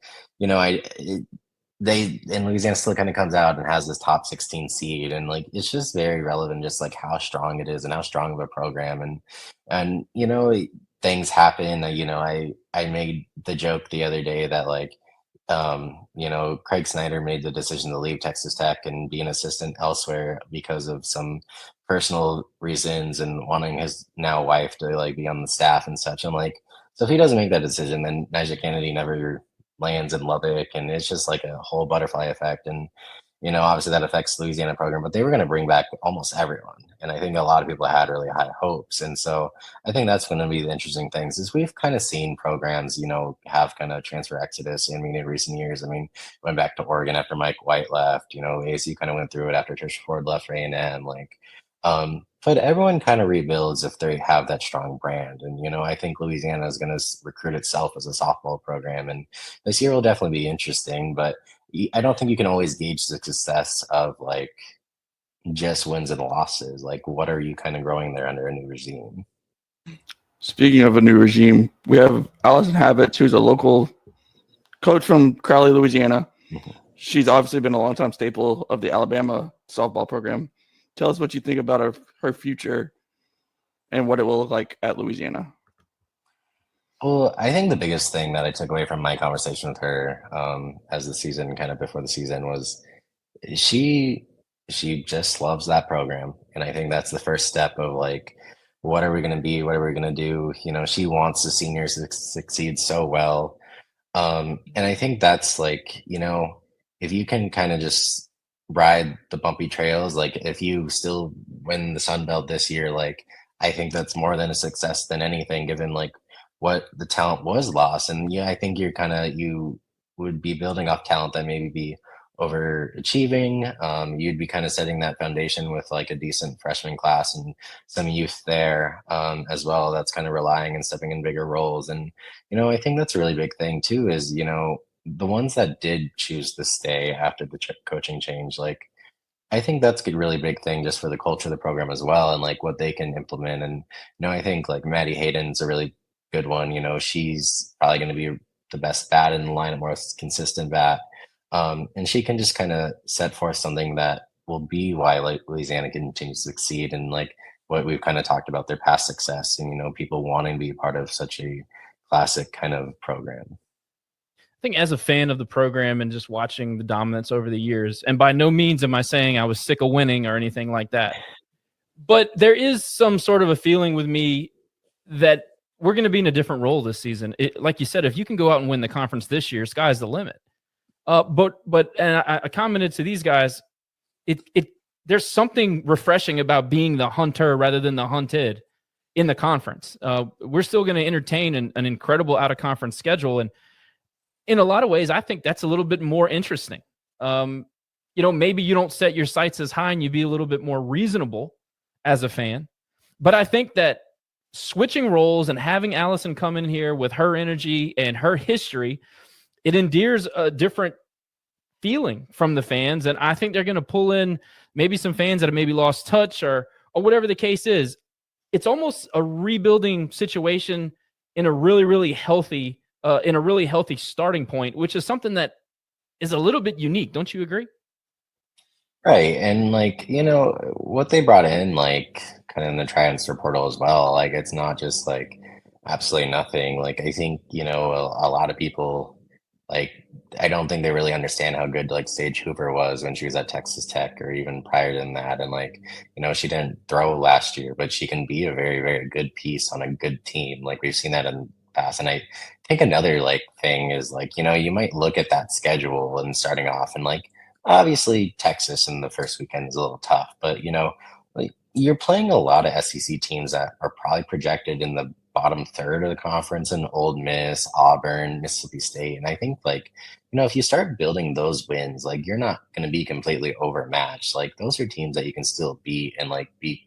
[SPEAKER 9] Louisiana still kind of comes out and has this top 16 seed, and like it's just very relevant, just like how strong it is and how strong of a program. And things happen. I made the joke the other day that like Craig Snyder made the decision to leave Texas Tech and be an assistant elsewhere because of some personal reasons and wanting his now wife to like be on the staff and such. I'm like, so if he doesn't make that decision, then Magic Kennedy never lands in Lubbock, and it's just like a whole butterfly effect. And obviously that affects Louisiana program, but they were going to bring back almost everyone, and I think a lot of people had really high hopes. And so I think that's going to be the interesting things, is we've kind of seen programs have kind of transfer exodus. I mean, in recent years, went back to Oregon after Mike White left. ASU kind of went through it after Trisha Ford left for A&M. But everyone kind of rebuilds if they have that strong brand. And, I think Louisiana is going to recruit itself as a softball program. And this year will definitely be interesting, but I don't think you can always gauge the success of like just wins and losses. Like, what are you kind of growing there under a new regime?
[SPEAKER 8] Speaking of a new regime, we have Allison Habits, who's a local coach from Crowley, Louisiana. She's obviously been a long-time staple of the Alabama softball program. Tell us what you think about her future and what it will look like at Louisiana.
[SPEAKER 9] Well, I think the biggest thing that I took away from my conversation with her as the season, kind of before the season, was she just loves that program. And I think that's the first step of like, what are we going to be? What are we going to do? You know, she wants the seniors to succeed so well. And I think that's like, you know, if you can kind of just ride the bumpy trails, like if you still win the Sun Belt this year, like I think that's more than a success than anything, given like what the talent was lost. And yeah, I think you would be building off talent that maybe be overachieving. You'd be kind of setting that foundation with like a decent freshman class and some youth there as well. That's kind of relying and stepping in bigger roles. And, you know, I think that's a really big thing too, is, you know, the ones that did choose to stay after the coaching change, like, I think that's a really big thing just for the culture of the program as well, and like what they can implement. And, you know, I think like Maddie Hayden's a really good one. You know, she's probably going to be the best bat in the lineup, most consistent bat. And she can just kind of set forth something that will be why like Louisiana continues to succeed, and like what we've kind of talked about, their past success, and, you know, people wanting to be part of such a classic kind of program.
[SPEAKER 11] I think as a fan of the program and just watching the dominance over the years, and by no means am I saying I was sick of winning or anything like that, but there is some sort of a feeling with me that we're going to be in a different role this season. Like you said, if you can go out and win the conference this year, sky's the limit. But I commented to these guys, there's something refreshing about being the hunter rather than the hunted in the conference. We're still going to entertain an incredible out-of-conference schedule, and in a lot of ways, I think that's a little bit more interesting. You know, maybe you don't set your sights as high and you be a little bit more reasonable as a fan. But I think that switching roles and having Allison come in here with her energy and her history, it endears a different feeling from the fans. And I think they're going to pull in maybe some fans that have maybe lost touch or whatever the case is. It's almost a rebuilding situation in a really, really healthy starting point, which is something that is a little bit unique. Don't you agree?
[SPEAKER 9] Right. And like, you know, what they brought in, like kind of in the transfer portal as well, like it's not just like absolutely nothing. Like I think, you know, a lot of people, like, I don't think they really understand how good like Sage Hoover was when she was at Texas Tech or even prior than that. And like, you know, she didn't throw last year, but she can be a very, very good piece on a good team. Like we've seen that in the past. And I think another like thing is like, you know, you might look at that schedule and starting off and like, obviously Texas in the first weekend is a little tough, but you know, like you're playing a lot of SEC teams that are probably projected in the bottom third of the conference, and Ole Miss, Auburn, Mississippi State. And I think like, you know, if you start building those wins, like you're not going to be completely overmatched. Like those are teams that you can still beat, and like beat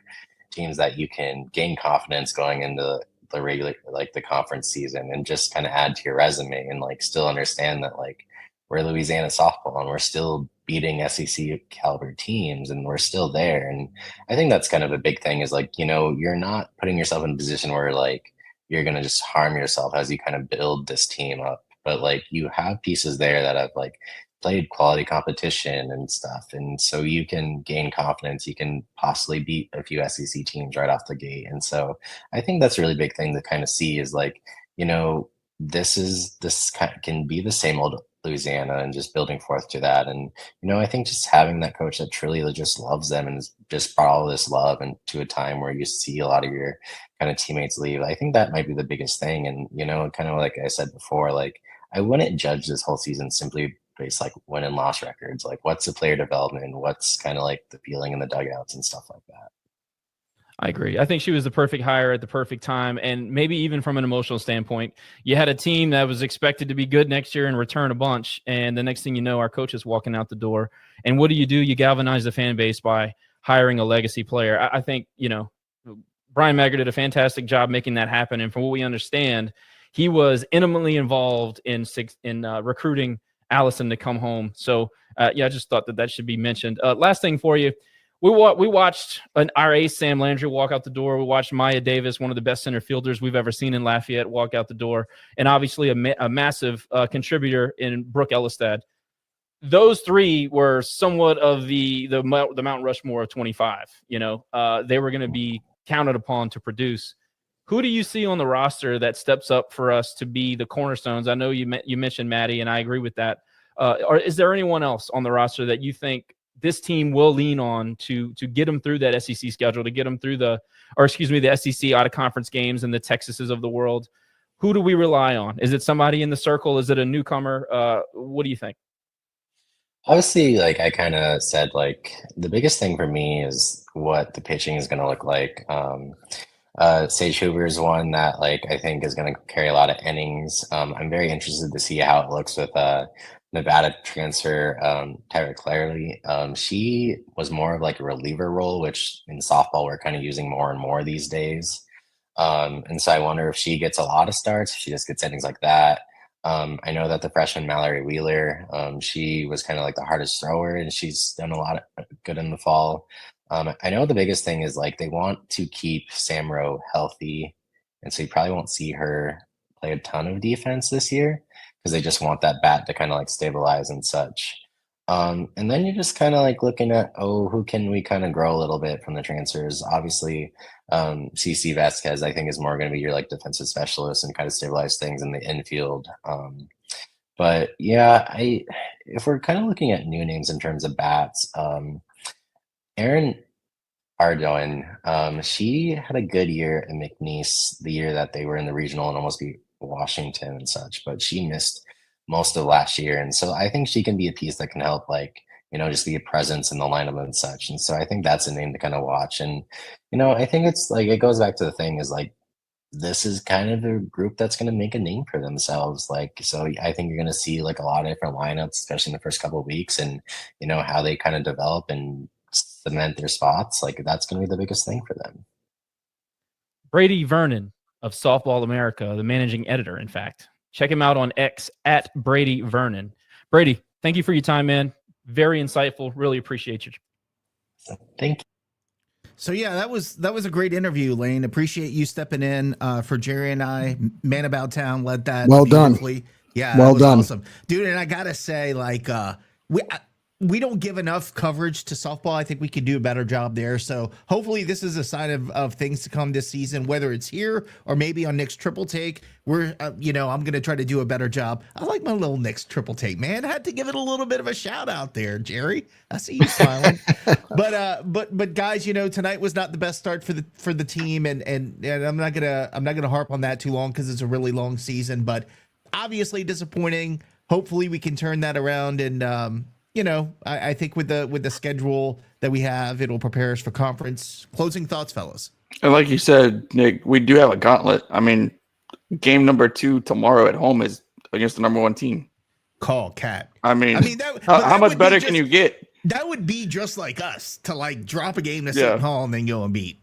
[SPEAKER 9] teams that you can gain confidence going into the regular, like the conference season, and just kind of add to your resume, and like still understand that like we're Louisiana softball and we're still beating SEC caliber teams and we're still there. And I think that's kind of a big thing, is like, you know, you're not putting yourself in a position where like you're going to just harm yourself as you kind of build this team up. But like you have pieces there that have like played quality competition and stuff. And so you can gain confidence. You can possibly beat a few SEC teams right off the gate. And so I think that's a really big thing to kind of see, is like, you know, this can be the same old Louisiana, and just building forth to that. And, you know, I think just having that coach that truly just loves them and has just brought all this love into a time where you see a lot of your kind of teammates leave, I think that might be the biggest thing. And, you know, kind of like I said before, like I wouldn't judge this whole season simply based like win and loss records. Like what's the player development, what's kind of like the feeling in the dugouts and stuff like that.
[SPEAKER 11] I agree. I think she was the perfect hire at the perfect time. And maybe even from an emotional standpoint, you had a team that was expected to be good next year and return a bunch. And the next thing you know, our coach is walking out the door. And what do? You galvanize the fan base by hiring a legacy player. I think, you know, Brian Magger did a fantastic job making that happen. And from what we understand, he was intimately involved in recruiting Allison to come home. So, yeah, I just thought that should be mentioned. Last thing for you. We watched our ace Sam Landry walk out the door. We watched Maya Davis, one of the best center fielders we've ever seen in Lafayette, walk out the door, and obviously a massive contributor in Brooke Elistad. Those three were somewhat of the Mount Rushmore of 25. You know, they were going to be counted upon to produce. Who do you see on the roster that steps up for us to be the cornerstones? I know you mentioned Maddie, and I agree with that. Or is there anyone else on the roster that you think this team will lean on to get them through that SEC schedule, to get them through the SEC out of conference games and the Texases of the world? Who do we rely on? Is it somebody in the circle? Is it a newcomer? What do you think?
[SPEAKER 9] Obviously, like I kind of said, like the biggest thing for me is what the pitching is going to look like. Sage Hoover is one that like I think is going to carry a lot of innings. I'm very interested to see how it looks with Nevada transfer Tyra Clarely. She was more of like a reliever role, which in softball we're kind of using more and more these days. And so I wonder if she gets a lot of starts, if she just gets innings like that. I know that the freshman Mallory Wheeler, she was kind of like the hardest thrower, and she's done a lot of good in the fall. I know the biggest thing is like they want to keep Samro healthy, and so you probably won't see her play a ton of defense this year because they just want that bat to kind of like stabilize and such. And then you're just kind of like looking at, who can we kind of grow a little bit from the transfers? Obviously, CC Vasquez, I think, is more going to be your like defensive specialist and kind of stabilize things in the infield. But yeah, if we're kind of looking at new names in terms of bats, Erin Ardoin, she had a good year in McNeese the year that they were in the regional and almost beat Washington and such, but she missed most of last year. And so I think she can be a piece that can help, like, just be a presence in the lineup and such. And so I think that's a name to kind of watch. And, I think it's like, it goes back to the thing is like, this is kind of a group that's going to make a name for themselves. Like, so I think you're going to see like a lot of different lineups, especially in the first couple of weeks, and, how they kind of develop and cement their spots. Like that's going to be the biggest thing for them.
[SPEAKER 11] Brady Vernon of Softball America, the managing editor, in fact. Check him out on X at Brady Vernon. Brady, thank you for your time, man. Very insightful. Really appreciate you.
[SPEAKER 9] Thank you.
[SPEAKER 7] So yeah, that was a great interview, Lane. Appreciate you stepping in for Jerry and I. Man About Town led that
[SPEAKER 1] well
[SPEAKER 7] beautifully.
[SPEAKER 1] Done.
[SPEAKER 7] Yeah,
[SPEAKER 1] well
[SPEAKER 7] that was
[SPEAKER 1] done,
[SPEAKER 7] awesome, dude. And I gotta say, like, we don't give enough coverage to softball. I think we could do a better job there. So hopefully this is a sign of things to come this season, whether it's here or maybe on Nick's Triple Take. We're, I'm going to try to do a better job. I like my little Nick's Triple Take, man. I had to give it a little bit of a shout out there, Jerry. I see you smiling. But guys, tonight was not the best start for the team. And I'm not going to harp on that too long because it's a really long season, but obviously disappointing. Hopefully we can turn that around and, I think with the schedule that we have, it'll prepare us for conference. Closing thoughts, fellas. And
[SPEAKER 8] like you said, Nick, we do have a gauntlet. I mean, game number 2 tomorrow at home is against the number 1 team.
[SPEAKER 7] Call Cat.
[SPEAKER 8] I mean how much better can you get?
[SPEAKER 7] That would be just like us to like drop a game to Seton Hall and then go and beat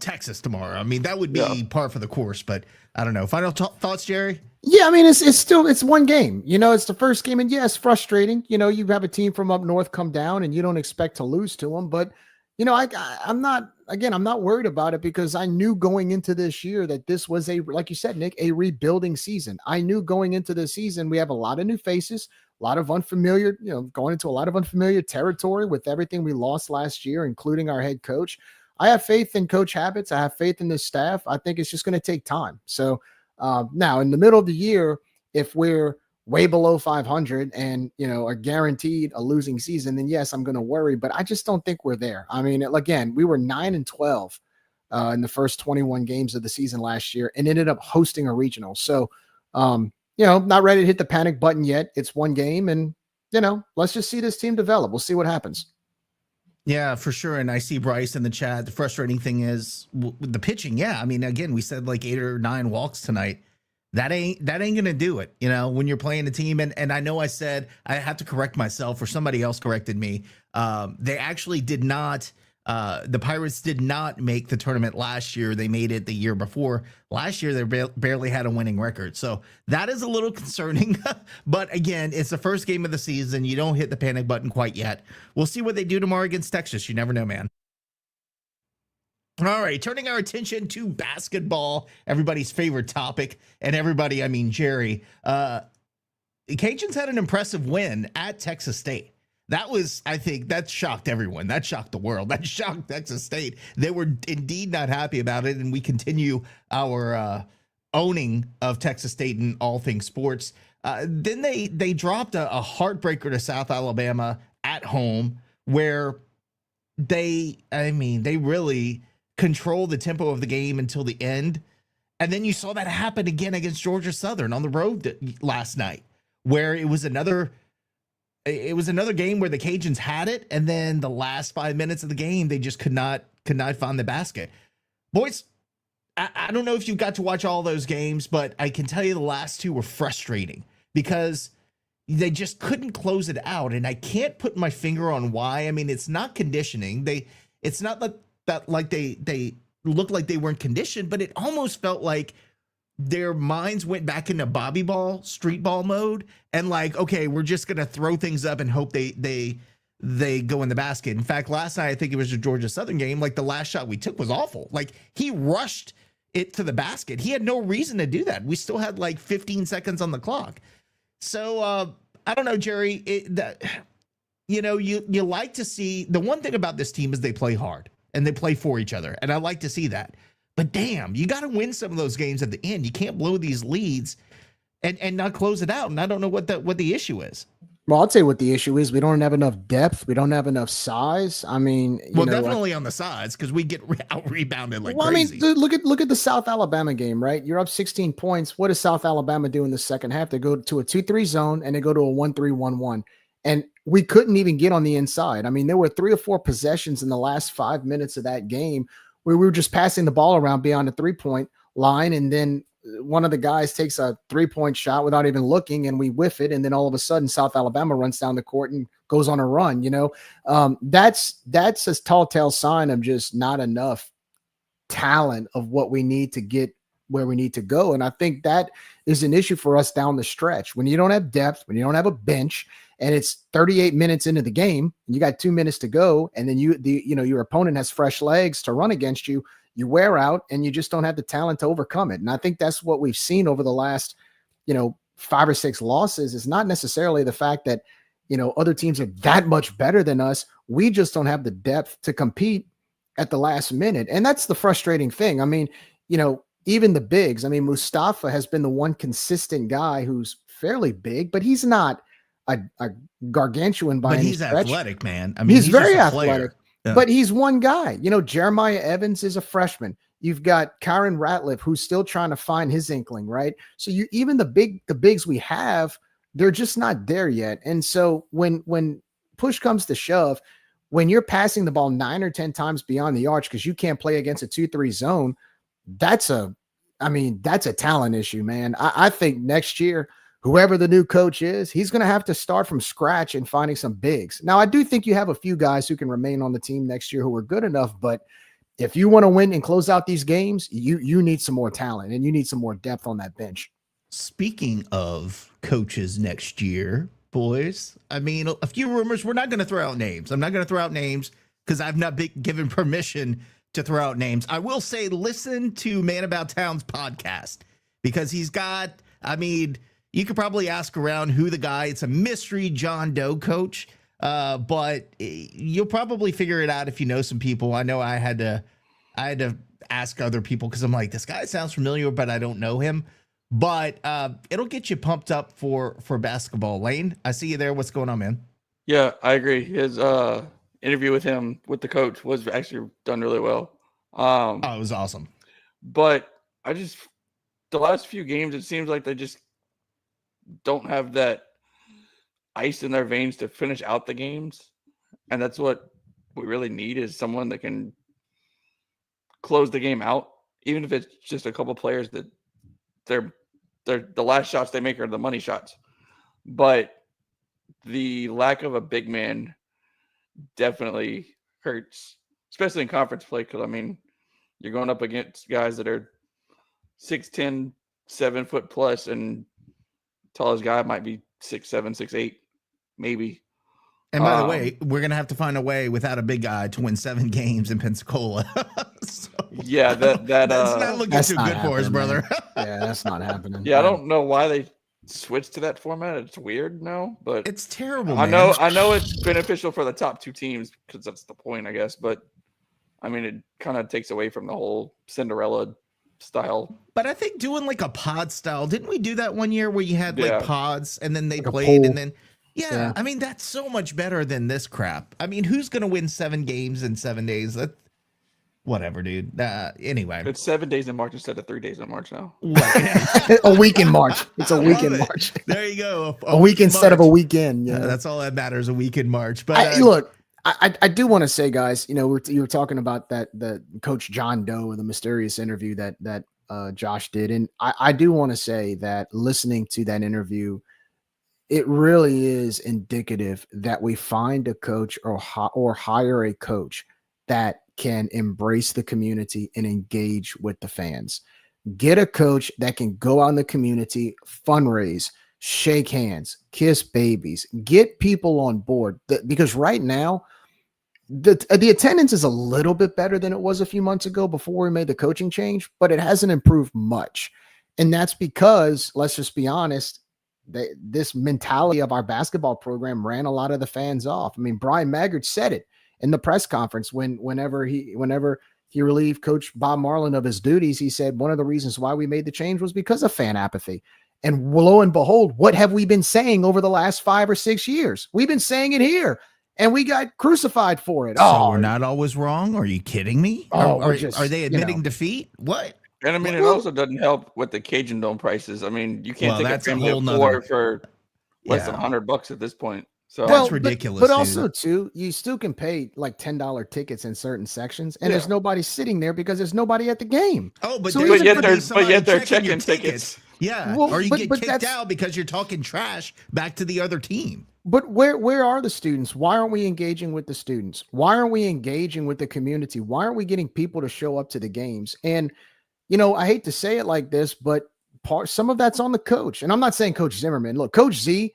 [SPEAKER 7] Texas tomorrow. I mean, that would be par for the course. But I don't know. Final thoughts, Jerry?
[SPEAKER 1] Yeah, I mean, it's one game. It's the first game, and it's frustrating. You have a team from up north come down, and you don't expect to lose to them. But I'm not worried about it because I knew going into this year that this was like you said, Nick, a rebuilding season. I knew going into the season we have a lot of new faces, a lot of unfamiliar, going into a lot of unfamiliar territory with everything we lost last year, including our head coach. I have faith in Coach Habits. I have faith in this staff. I think it's just going to take time. So. Now, in the middle of the year, if we're way below 500 and, are guaranteed a losing season, then yes, I'm going to worry, but I just don't think we're there. I mean, again, we were 9-12 in the first 21 games of the season last year and ended up hosting a regional. So, not ready to hit the panic button yet. It's one game and, let's just see this team develop. We'll see what happens.
[SPEAKER 7] Yeah, for sure. And I see Bryce in the chat. The frustrating thing is with the pitching. Yeah. I mean, again, we said like 8 or 9 walks tonight. That ain't going to do it, when you're playing a team. And I know I said, I have to correct myself or somebody else corrected me. They actually did not The Pirates did not make the tournament last year. They made it the year before. Last year, they barely had a winning record. So that is a little concerning. But again, it's the first game of the season. You don't hit the panic button quite yet. We'll see what they do tomorrow against Texas. You never know, man. All right, turning our attention to basketball, everybody's favorite topic. And everybody, I mean, Jerry, Cajuns had an impressive win at Texas State. That was, I think, that shocked everyone. That shocked the world. That shocked Texas State. They were indeed not happy about it, and we continue our owning of Texas State in all things sports. Then they dropped a heartbreaker to South Alabama at home, where they really controlled the tempo of the game until the end. And then you saw that happen again against Georgia Southern on the road last night, where it was another game where the Cajuns had it, and then the last 5 minutes of the game, they just could not find the basket. Boys, I don't know if you got to watch all those games, but I can tell you the last two were frustrating because they just couldn't close it out, and I can't put my finger on why. I mean, it's not conditioning. It's not that like they looked like they weren't conditioned, but it almost felt like their minds went back into Bobby ball, street ball mode, and like, okay, we're just gonna throw things up and hope they go in the basket. In fact, last night I think it was the Georgia Southern game. Like the last shot we took was awful. Like he rushed it to the basket. He had no reason to do that. We still had like 15 seconds on the clock. So I don't know, Jerry. You like to see, the one thing about this team is they play hard and they play for each other, and I like to see that. But damn, you got to win some of those games at the end. You can't blow these leads and not close it out. And I don't know what the issue is.
[SPEAKER 1] Well, I'll tell you what the issue is. We don't have enough depth. We don't have enough size. I mean,
[SPEAKER 7] definitely on the sides because we get out rebounded like crazy.
[SPEAKER 1] I mean, look at the South Alabama game, right? You're up 16 points. What does South Alabama do in the second half? They go to a 2-3 zone and they go to a 1-3-1-1. And we couldn't even get on the inside. I mean, there were 3 or 4 possessions in the last 5 minutes of that game where we were just passing the ball around beyond the 3-point line. And then one of the guys takes a 3-point shot without even looking, and we whiff it. And then all of a sudden South Alabama runs down the court and goes on a run. That's a telltale sign of just not enough talent of what we need to get where we need to go. And I think that is an issue for us down the stretch. When you don't have depth, when you don't have a bench, and it's 38 minutes into the game, and you got 2 minutes to go, and then your opponent has fresh legs to run against you, you wear out, and you just don't have the talent to overcome it. And I think that's what we've seen over the last, 5 or 6 losses. Is not necessarily the fact that, other teams are that much better than us. We just don't have the depth to compete at the last minute. And that's the frustrating thing. I mean, even the bigs, Mustafa has been the one consistent guy who's fairly big, but he's not a gargantuan by any stretch.
[SPEAKER 7] Athletic, man. I mean,
[SPEAKER 1] he's very athletic,
[SPEAKER 7] yeah.
[SPEAKER 1] But he's one guy. Jeremiah Evans is a freshman. You've got Kyron Ratliff, who's still trying to find his inkling, right? So even the bigs we have, they're just not there yet. And so when push comes to shove, when you're passing the ball 9 or 10 times beyond the arch because you can't play against a 2-3 zone, that's a talent issue, man. I think next year, whoever the new coach is, he's going to have to start from scratch and finding some bigs. Now, I do think you have a few guys who can remain on the team next year who are good enough, but if you want to win and close out these games, you need some more talent and you need some more depth on that bench.
[SPEAKER 7] Speaking of coaches next year, boys, a few rumors. We're not going to throw out names. I'm not going to throw out names because I've not been given permission to throw out names. I will say, listen to Man About Town's podcast because he's got, you could probably ask around who the guy, it's a mystery John Doe coach, but you'll probably figure it out if you know some people. I know I had to ask other people because I'm like, this guy sounds familiar, but I don't know him. But it'll get you pumped up for basketball. Lane, I see you there. What's going on, man?
[SPEAKER 8] Yeah, I agree. His interview with the coach was actually done really well.
[SPEAKER 7] It was awesome.
[SPEAKER 8] But the last few games, it seems like they just don't have that ice in their veins to finish out the games. And that's what we really need, is someone that can close the game out, even if it's just a couple players that they're the last shots they make are the money shots. But the lack of a big man definitely hurts especially in conference play. Because I mean, you're going up against guys that are 6'10", 7 foot plus, and tallest guy might be 6'7", 6'8", maybe.
[SPEAKER 7] And by the way, we're gonna have to find a way without a big guy to win 7 games in Pensacola. So,
[SPEAKER 8] yeah, that's
[SPEAKER 7] not looking too good for us, brother.
[SPEAKER 1] Yeah, that's not happening.
[SPEAKER 8] Yeah, I don't know why they switched to that format. It's weird now, but
[SPEAKER 7] it's terrible.
[SPEAKER 8] I
[SPEAKER 7] man.
[SPEAKER 8] know it's beneficial for the top 2 teams because that's the point, I guess. But I mean, it kind of takes away from the whole Cinderella style.
[SPEAKER 7] But I think doing like a pod style, didn't we do that one year where you had like pods and then they
[SPEAKER 1] like
[SPEAKER 7] played and then yeah, I mean that's so much better than this crap. I mean, who's gonna win 7 games in 7 days? That whatever, dude. Anyway,
[SPEAKER 8] it's 7 days in March instead of 3 days in March now.
[SPEAKER 1] A week in March. It's a week in March.
[SPEAKER 7] There you go.
[SPEAKER 1] A week instead of a weekend. Yeah,
[SPEAKER 7] that's all that matters. A week in March. But
[SPEAKER 1] look, I do want to say, guys, you know, you were talking about the Coach John Doe and the mysterious interview that Josh did, and I do want to say that listening to that interview, it really is indicative that we find a coach or hire a coach that can embrace the community and engage with the fans. Get a coach that can go out in the community, fundraise, shake hands, kiss babies, get people on board. Because right now, the attendance is a little bit better than it was a few months ago before we made the coaching change, but it hasn't improved much. And that's because, let's just be honest, this mentality of our basketball program ran a lot of the fans off. I mean, Brian Maggard said it in the press conference whenever he relieved Coach Bob Marlin of his duties. He said one of the reasons why we made the change was because of fan apathy. And lo and behold, what have we been saying over the last 5 or 6 years? We've been saying it here, and we got crucified for it.
[SPEAKER 7] So we're not always wrong? Are you kidding me? Are they admitting defeat? What?
[SPEAKER 8] And I mean, it also doesn't help with the Cajun Dome prices. I mean, you can't take a family of 4 for less than $100 at this point. So
[SPEAKER 7] that's ridiculous.
[SPEAKER 1] But also, too, you still can pay like $10 tickets in certain sections, and there's nobody sitting there because there's nobody at the game.
[SPEAKER 7] Oh, but
[SPEAKER 8] yet they're checking tickets.
[SPEAKER 7] Yeah, or you get kicked out because you're talking trash back to the other team.
[SPEAKER 1] But where are the students? Why aren't we engaging with the students? Why aren't we engaging with the community? Why aren't we getting people to show up to the games? And you know, I hate to say it like this, but some of that's on the coach. And I'm not saying Coach Zimmerman. Look, Coach Z,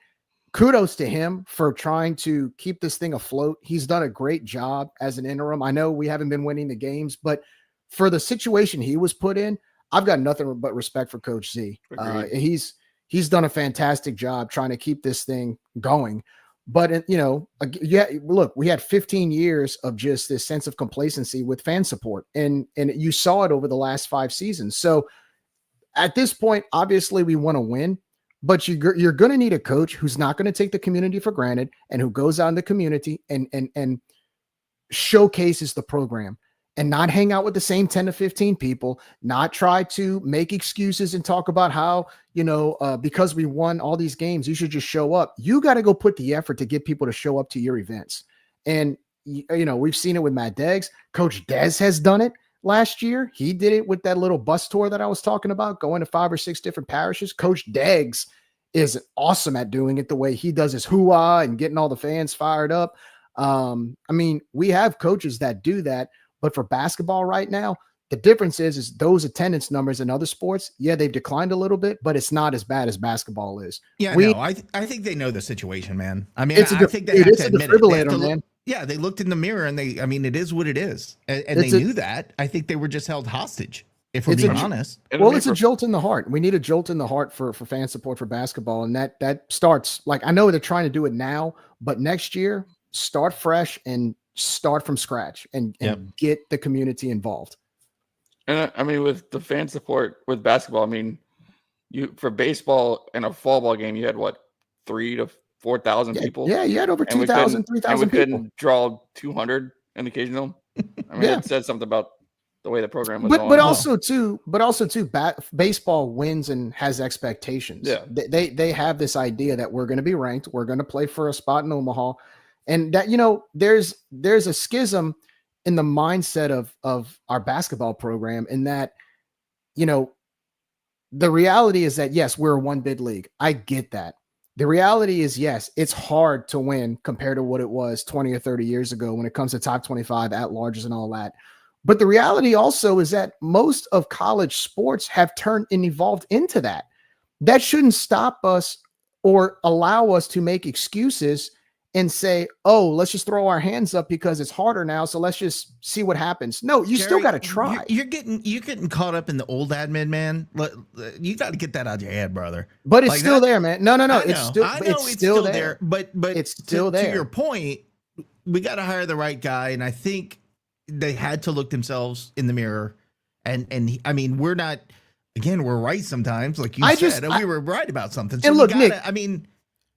[SPEAKER 1] kudos to him for trying to keep this thing afloat. He's done a great job as an interim. I know we haven't been winning the games, but for the situation he was put in, I've got nothing but respect for Coach Z. He's done a fantastic job trying to keep this thing going. But, you know, look, we had 15 years of just this sense of complacency with fan support, and you saw it over the last 5 seasons. So at this point, obviously we want to win, but you're going to need a coach who's not going to take the community for granted and who goes out in the community and showcases the program and not hang out with the same 10 to 15 people, not try to make excuses and talk about how, you know, because we won all these games, you should just show up. You got to go put the effort to get people to show up to your events. And, you know, we've seen it with Matt Deggs. Coach Dez has done it last year. He did it with that little bus tour that I was talking about, going to 5 or 6 different parishes. Coach Deggs is awesome at doing it the way he does his hoo-ah and getting all the fans fired up. I mean, we have coaches that do that. But for basketball right now, the difference is those attendance numbers in other sports, they've declined a little bit, but it's not as bad as basketball is.
[SPEAKER 7] Yeah, I think they know the situation, man. I mean, I think they have to admit it.
[SPEAKER 1] Man.
[SPEAKER 7] Yeah, they looked in the mirror and it is what it is. And they knew that. I think they were just held hostage, if we're being honest.
[SPEAKER 1] Well, it's a jolt in the heart. We need a jolt in the heart for fan support for basketball. And that starts, like, I know they're trying to do it now, but next year, start fresh and start from scratch and get the community involved.
[SPEAKER 8] And I mean, with the fan support with basketball, I mean, for baseball and a fall ball game, you had what, 3,000 to 4,000 people?
[SPEAKER 1] Yeah, you had over 2,000, 3,000 people.
[SPEAKER 8] And we couldn't draw 200 in the occasional. I mean, it says something about the way the program was going.
[SPEAKER 1] But also too, baseball wins and has expectations.
[SPEAKER 8] Yeah,
[SPEAKER 1] they have this idea that we're going to be ranked, we're going to play for a spot in Omaha. And that, you know, there's a schism in the mindset of our basketball program in that, you know, the reality is that, yes, we're a 1 bid league. I get that. The reality is, yes, it's hard to win compared to what it was 20 or 30 years ago when it comes to top 25 at larges and all that. But the reality also is that most of college sports have turned and evolved into that. That shouldn't stop us or allow us to make excuses and say, oh, let's just throw our hands up because it's harder now. So let's just see what happens. No, you still got to try.
[SPEAKER 7] You're getting caught up in the old admin, man. You got to get that out of your head, brother.
[SPEAKER 1] But it's still there, man. No. It's still there.
[SPEAKER 7] But
[SPEAKER 1] it's still there.
[SPEAKER 7] To your point, we got to hire the right guy. And I think they had to look themselves in the mirror. And I mean, we're not, again, we're right sometimes. Like you said, we were right about something. So
[SPEAKER 1] and look, Nick,
[SPEAKER 7] I mean,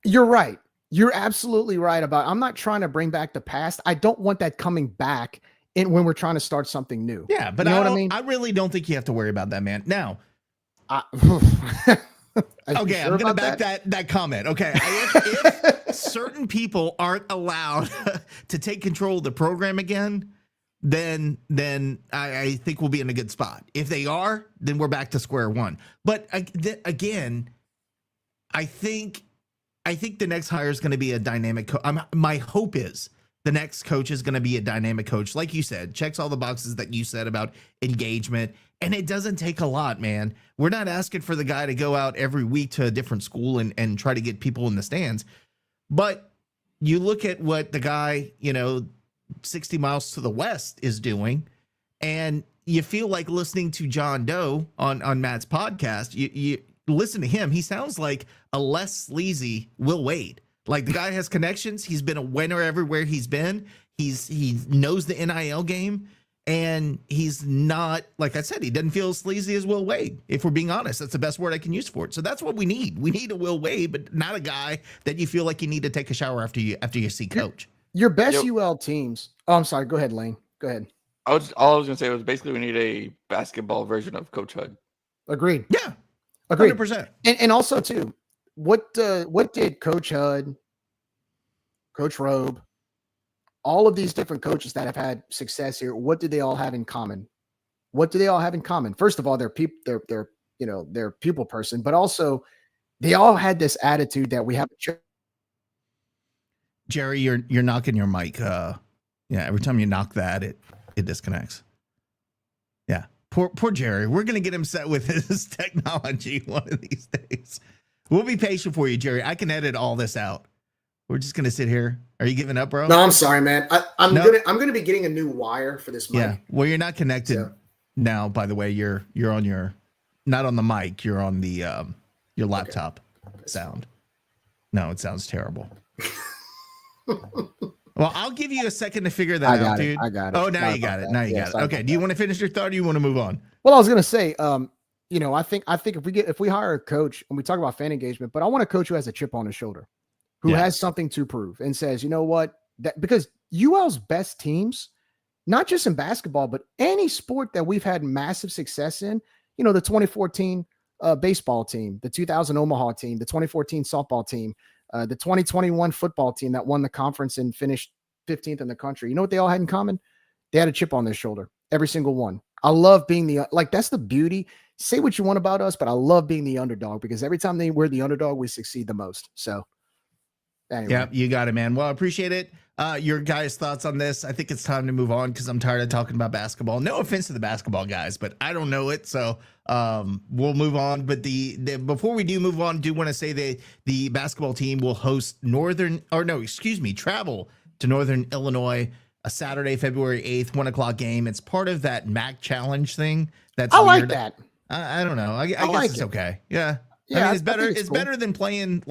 [SPEAKER 1] you're right. You're absolutely right about, I'm not trying to bring back the past. I don't want that coming back when we're trying to start something new.
[SPEAKER 7] Yeah, but
[SPEAKER 1] you know what I mean?
[SPEAKER 7] I really don't think you have to worry about that, man. Now,
[SPEAKER 1] okay,
[SPEAKER 7] I'm going to back that comment. Okay, if certain people aren't allowed to take control of the program again, then I think we'll be in a good spot. If they are, then we're back to square one. But again, I think the next hire is going to be a dynamic my hope is the next coach is going to be a dynamic coach. Like you said, checks all the boxes that you said about engagement. And it doesn't take a lot, man. We're not asking for the guy to go out every week to a different school and try to get people in the stands. But you look at what the guy, 60 miles to the west is doing, and you feel like listening to John Doe on Matt's podcast. You listen to him. He sounds like a less sleazy Will Wade. Like, the guy has connections. He's been a winner everywhere he's been. He knows the NIL game, and he's not, like I said, he doesn't feel as sleazy as Will Wade. If we're being honest, that's the best word I can use for it. So that's what we need. We need a Will Wade, but not a guy that you feel like you need to take a shower after you see coach.
[SPEAKER 1] Your best UL teams. Oh, I'm sorry. Go ahead, Lane. Go ahead.
[SPEAKER 8] All I was going to say was basically we need a basketball version of Coach Hud.
[SPEAKER 1] Agreed.
[SPEAKER 7] Yeah.
[SPEAKER 1] Agreed.
[SPEAKER 7] 100%.
[SPEAKER 1] And also, too, what did Coach Hud, Coach Robe, all of these different coaches that have had success here, what do they all have in common? What do they all have in common? First of all, they're pupil person, but also they all had this attitude that we have.
[SPEAKER 7] Jerry, you're knocking your mic. Every time you knock that, it disconnects. Yeah. Poor Jerry. We're going to get him set with his technology one of these days. We'll be patient for you, Jerry. I can edit all this out. We're just going to sit here. Are you giving up, bro?
[SPEAKER 1] No, I'm sorry, man. I'm going to be getting a new wire for this mic.
[SPEAKER 7] Yeah. Well, you're not connected now, by the way. You're on your, not on the mic. You're on the your laptop sound. No, it sounds terrible. Well, I'll give you a second to figure that out, dude.
[SPEAKER 1] I got it.
[SPEAKER 7] Oh, now you got it. Now you got it. Okay. Do you want to finish your thought, or do you want to move on?
[SPEAKER 1] Well, I was gonna say, I think if we hire a coach and we talk about fan engagement, but I want a coach who has a chip on his shoulder, who has something to prove and says, you know what, because UL's best teams, not just in basketball, but any sport that we've had massive success in, the 2014 baseball team, the 2000 Omaha team, the 2014 softball team, the 2021 football team that won the conference and finished 15th in the country. You know what they all had in common? They had a chip on their shoulder, every single one. I love being that's the beauty. Say what you want about us, but I love being the underdog, because every time we're the underdog, we succeed the most. So anyway.
[SPEAKER 7] Yeah, you got it, man. Well, I appreciate it. Your guys' thoughts on this. I think it's time to move on because I'm tired of talking about basketball. No offense to the basketball guys, but I don't know it. So we'll move on. But before we do move on, do want to say the basketball team will host travel to Northern Illinois a Saturday, February 8th, 1:00 game. It's part of that MAC challenge thing.
[SPEAKER 1] I like that.
[SPEAKER 7] I don't know. I guess it's okay. Yeah.
[SPEAKER 1] Yeah.
[SPEAKER 7] I mean, it's better. It's better than playing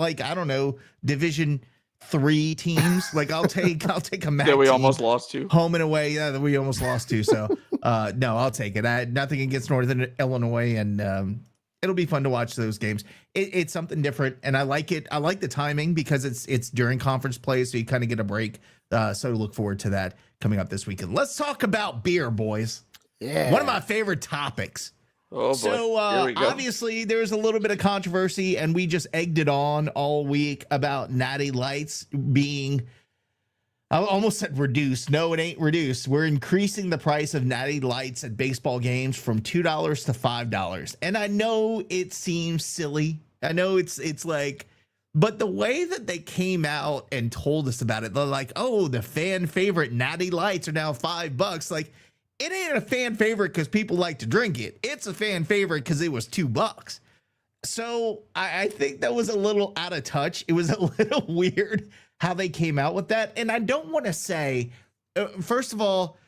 [SPEAKER 7] Division 3 teams. Like I'll take a MAC
[SPEAKER 8] that we
[SPEAKER 7] team,
[SPEAKER 8] almost lost to,
[SPEAKER 7] home and away. Yeah, that we almost lost to. So no, I'll take it. I had nothing against Northern Illinois, and it'll be fun to watch those games. It's something different, and I like it. I like the timing because it's during conference play, so you kind of get a break. So look forward to that coming up this weekend. Let's talk about beer, boys.
[SPEAKER 1] Yeah,
[SPEAKER 7] one of my favorite topics.
[SPEAKER 8] Oh boy.
[SPEAKER 7] So obviously there's a little bit of controversy, and we just egged it on all week about Natty Lights being, I almost said reduced. No, it ain't reduced. We're increasing the price of Natty Lights at baseball games from $2 to $5. And I know it seems silly. I know it's like But the way that they came out and told us about it, they're like, oh, the fan favorite Natty Lights are now $5. Like, it ain't a fan favorite because people like to drink it. It's a fan favorite because it was $2. So I think that was a little out of touch. It was a little weird how they came out with that. And I don't want to say, first of all,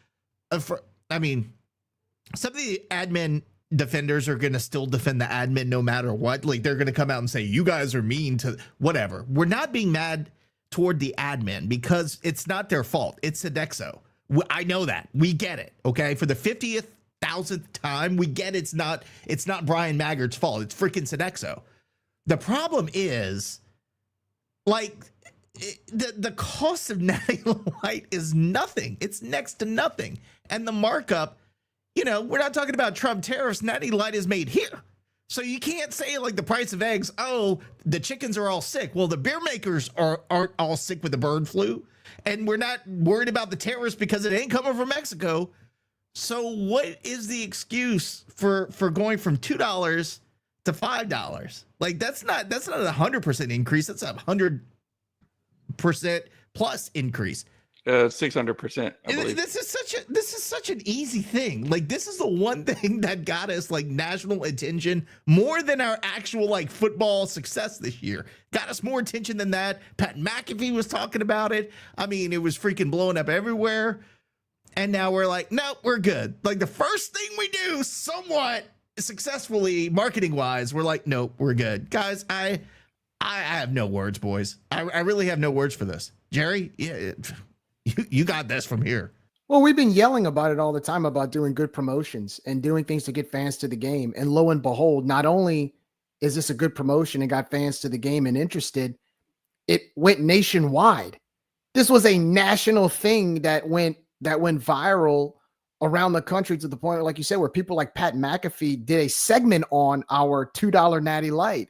[SPEAKER 7] some of the admin defenders are going to still defend the admin no matter what. Like, they're going to come out and say, you guys are mean to whatever. We're not being mad toward the admin because it's not their fault. It's Sodexo. I know that. We get it. Okay. For the 50,000th time, we get it's not Brian Maggart's fault. It's freaking Sodexo. The problem is, like, the cost of Natty Light is nothing. It's next to nothing. And the markup, we're not talking about Trump tariffs. Natty Light is made here. So you can't say, like, the price of eggs, oh, the chickens are all sick. Well, the beer makers aren't all sick with the bird flu. And we're not worried about the tariffs because it ain't coming from Mexico. So what is the excuse for going from $2 to $5? Like, that's not a 100% increase. That's a 100% plus increase.
[SPEAKER 8] 600%. I believe.
[SPEAKER 7] This is such an easy thing. Like, this is the one thing that got us, like, national attention more than our actual, like, football success this year. Got us more attention than that. Pat McAfee was talking about it. I mean, it was freaking blowing up everywhere. And now we're like, no, we're good. Like, the first thing we do somewhat successfully marketing wise, we're like, nope, we're good. Guys, I have no words, boys. I really have no words for this. Jerry, yeah, you got this from here.
[SPEAKER 1] Well, we've been yelling about it all the time about doing good promotions and doing things to get fans to the game. And lo and behold, not only is this a good promotion and got fans to the game and interested, it went nationwide. This was a national thing that went viral around the country to the point, like you said, where people like Pat McAfee did a segment on our $2 Natty Light.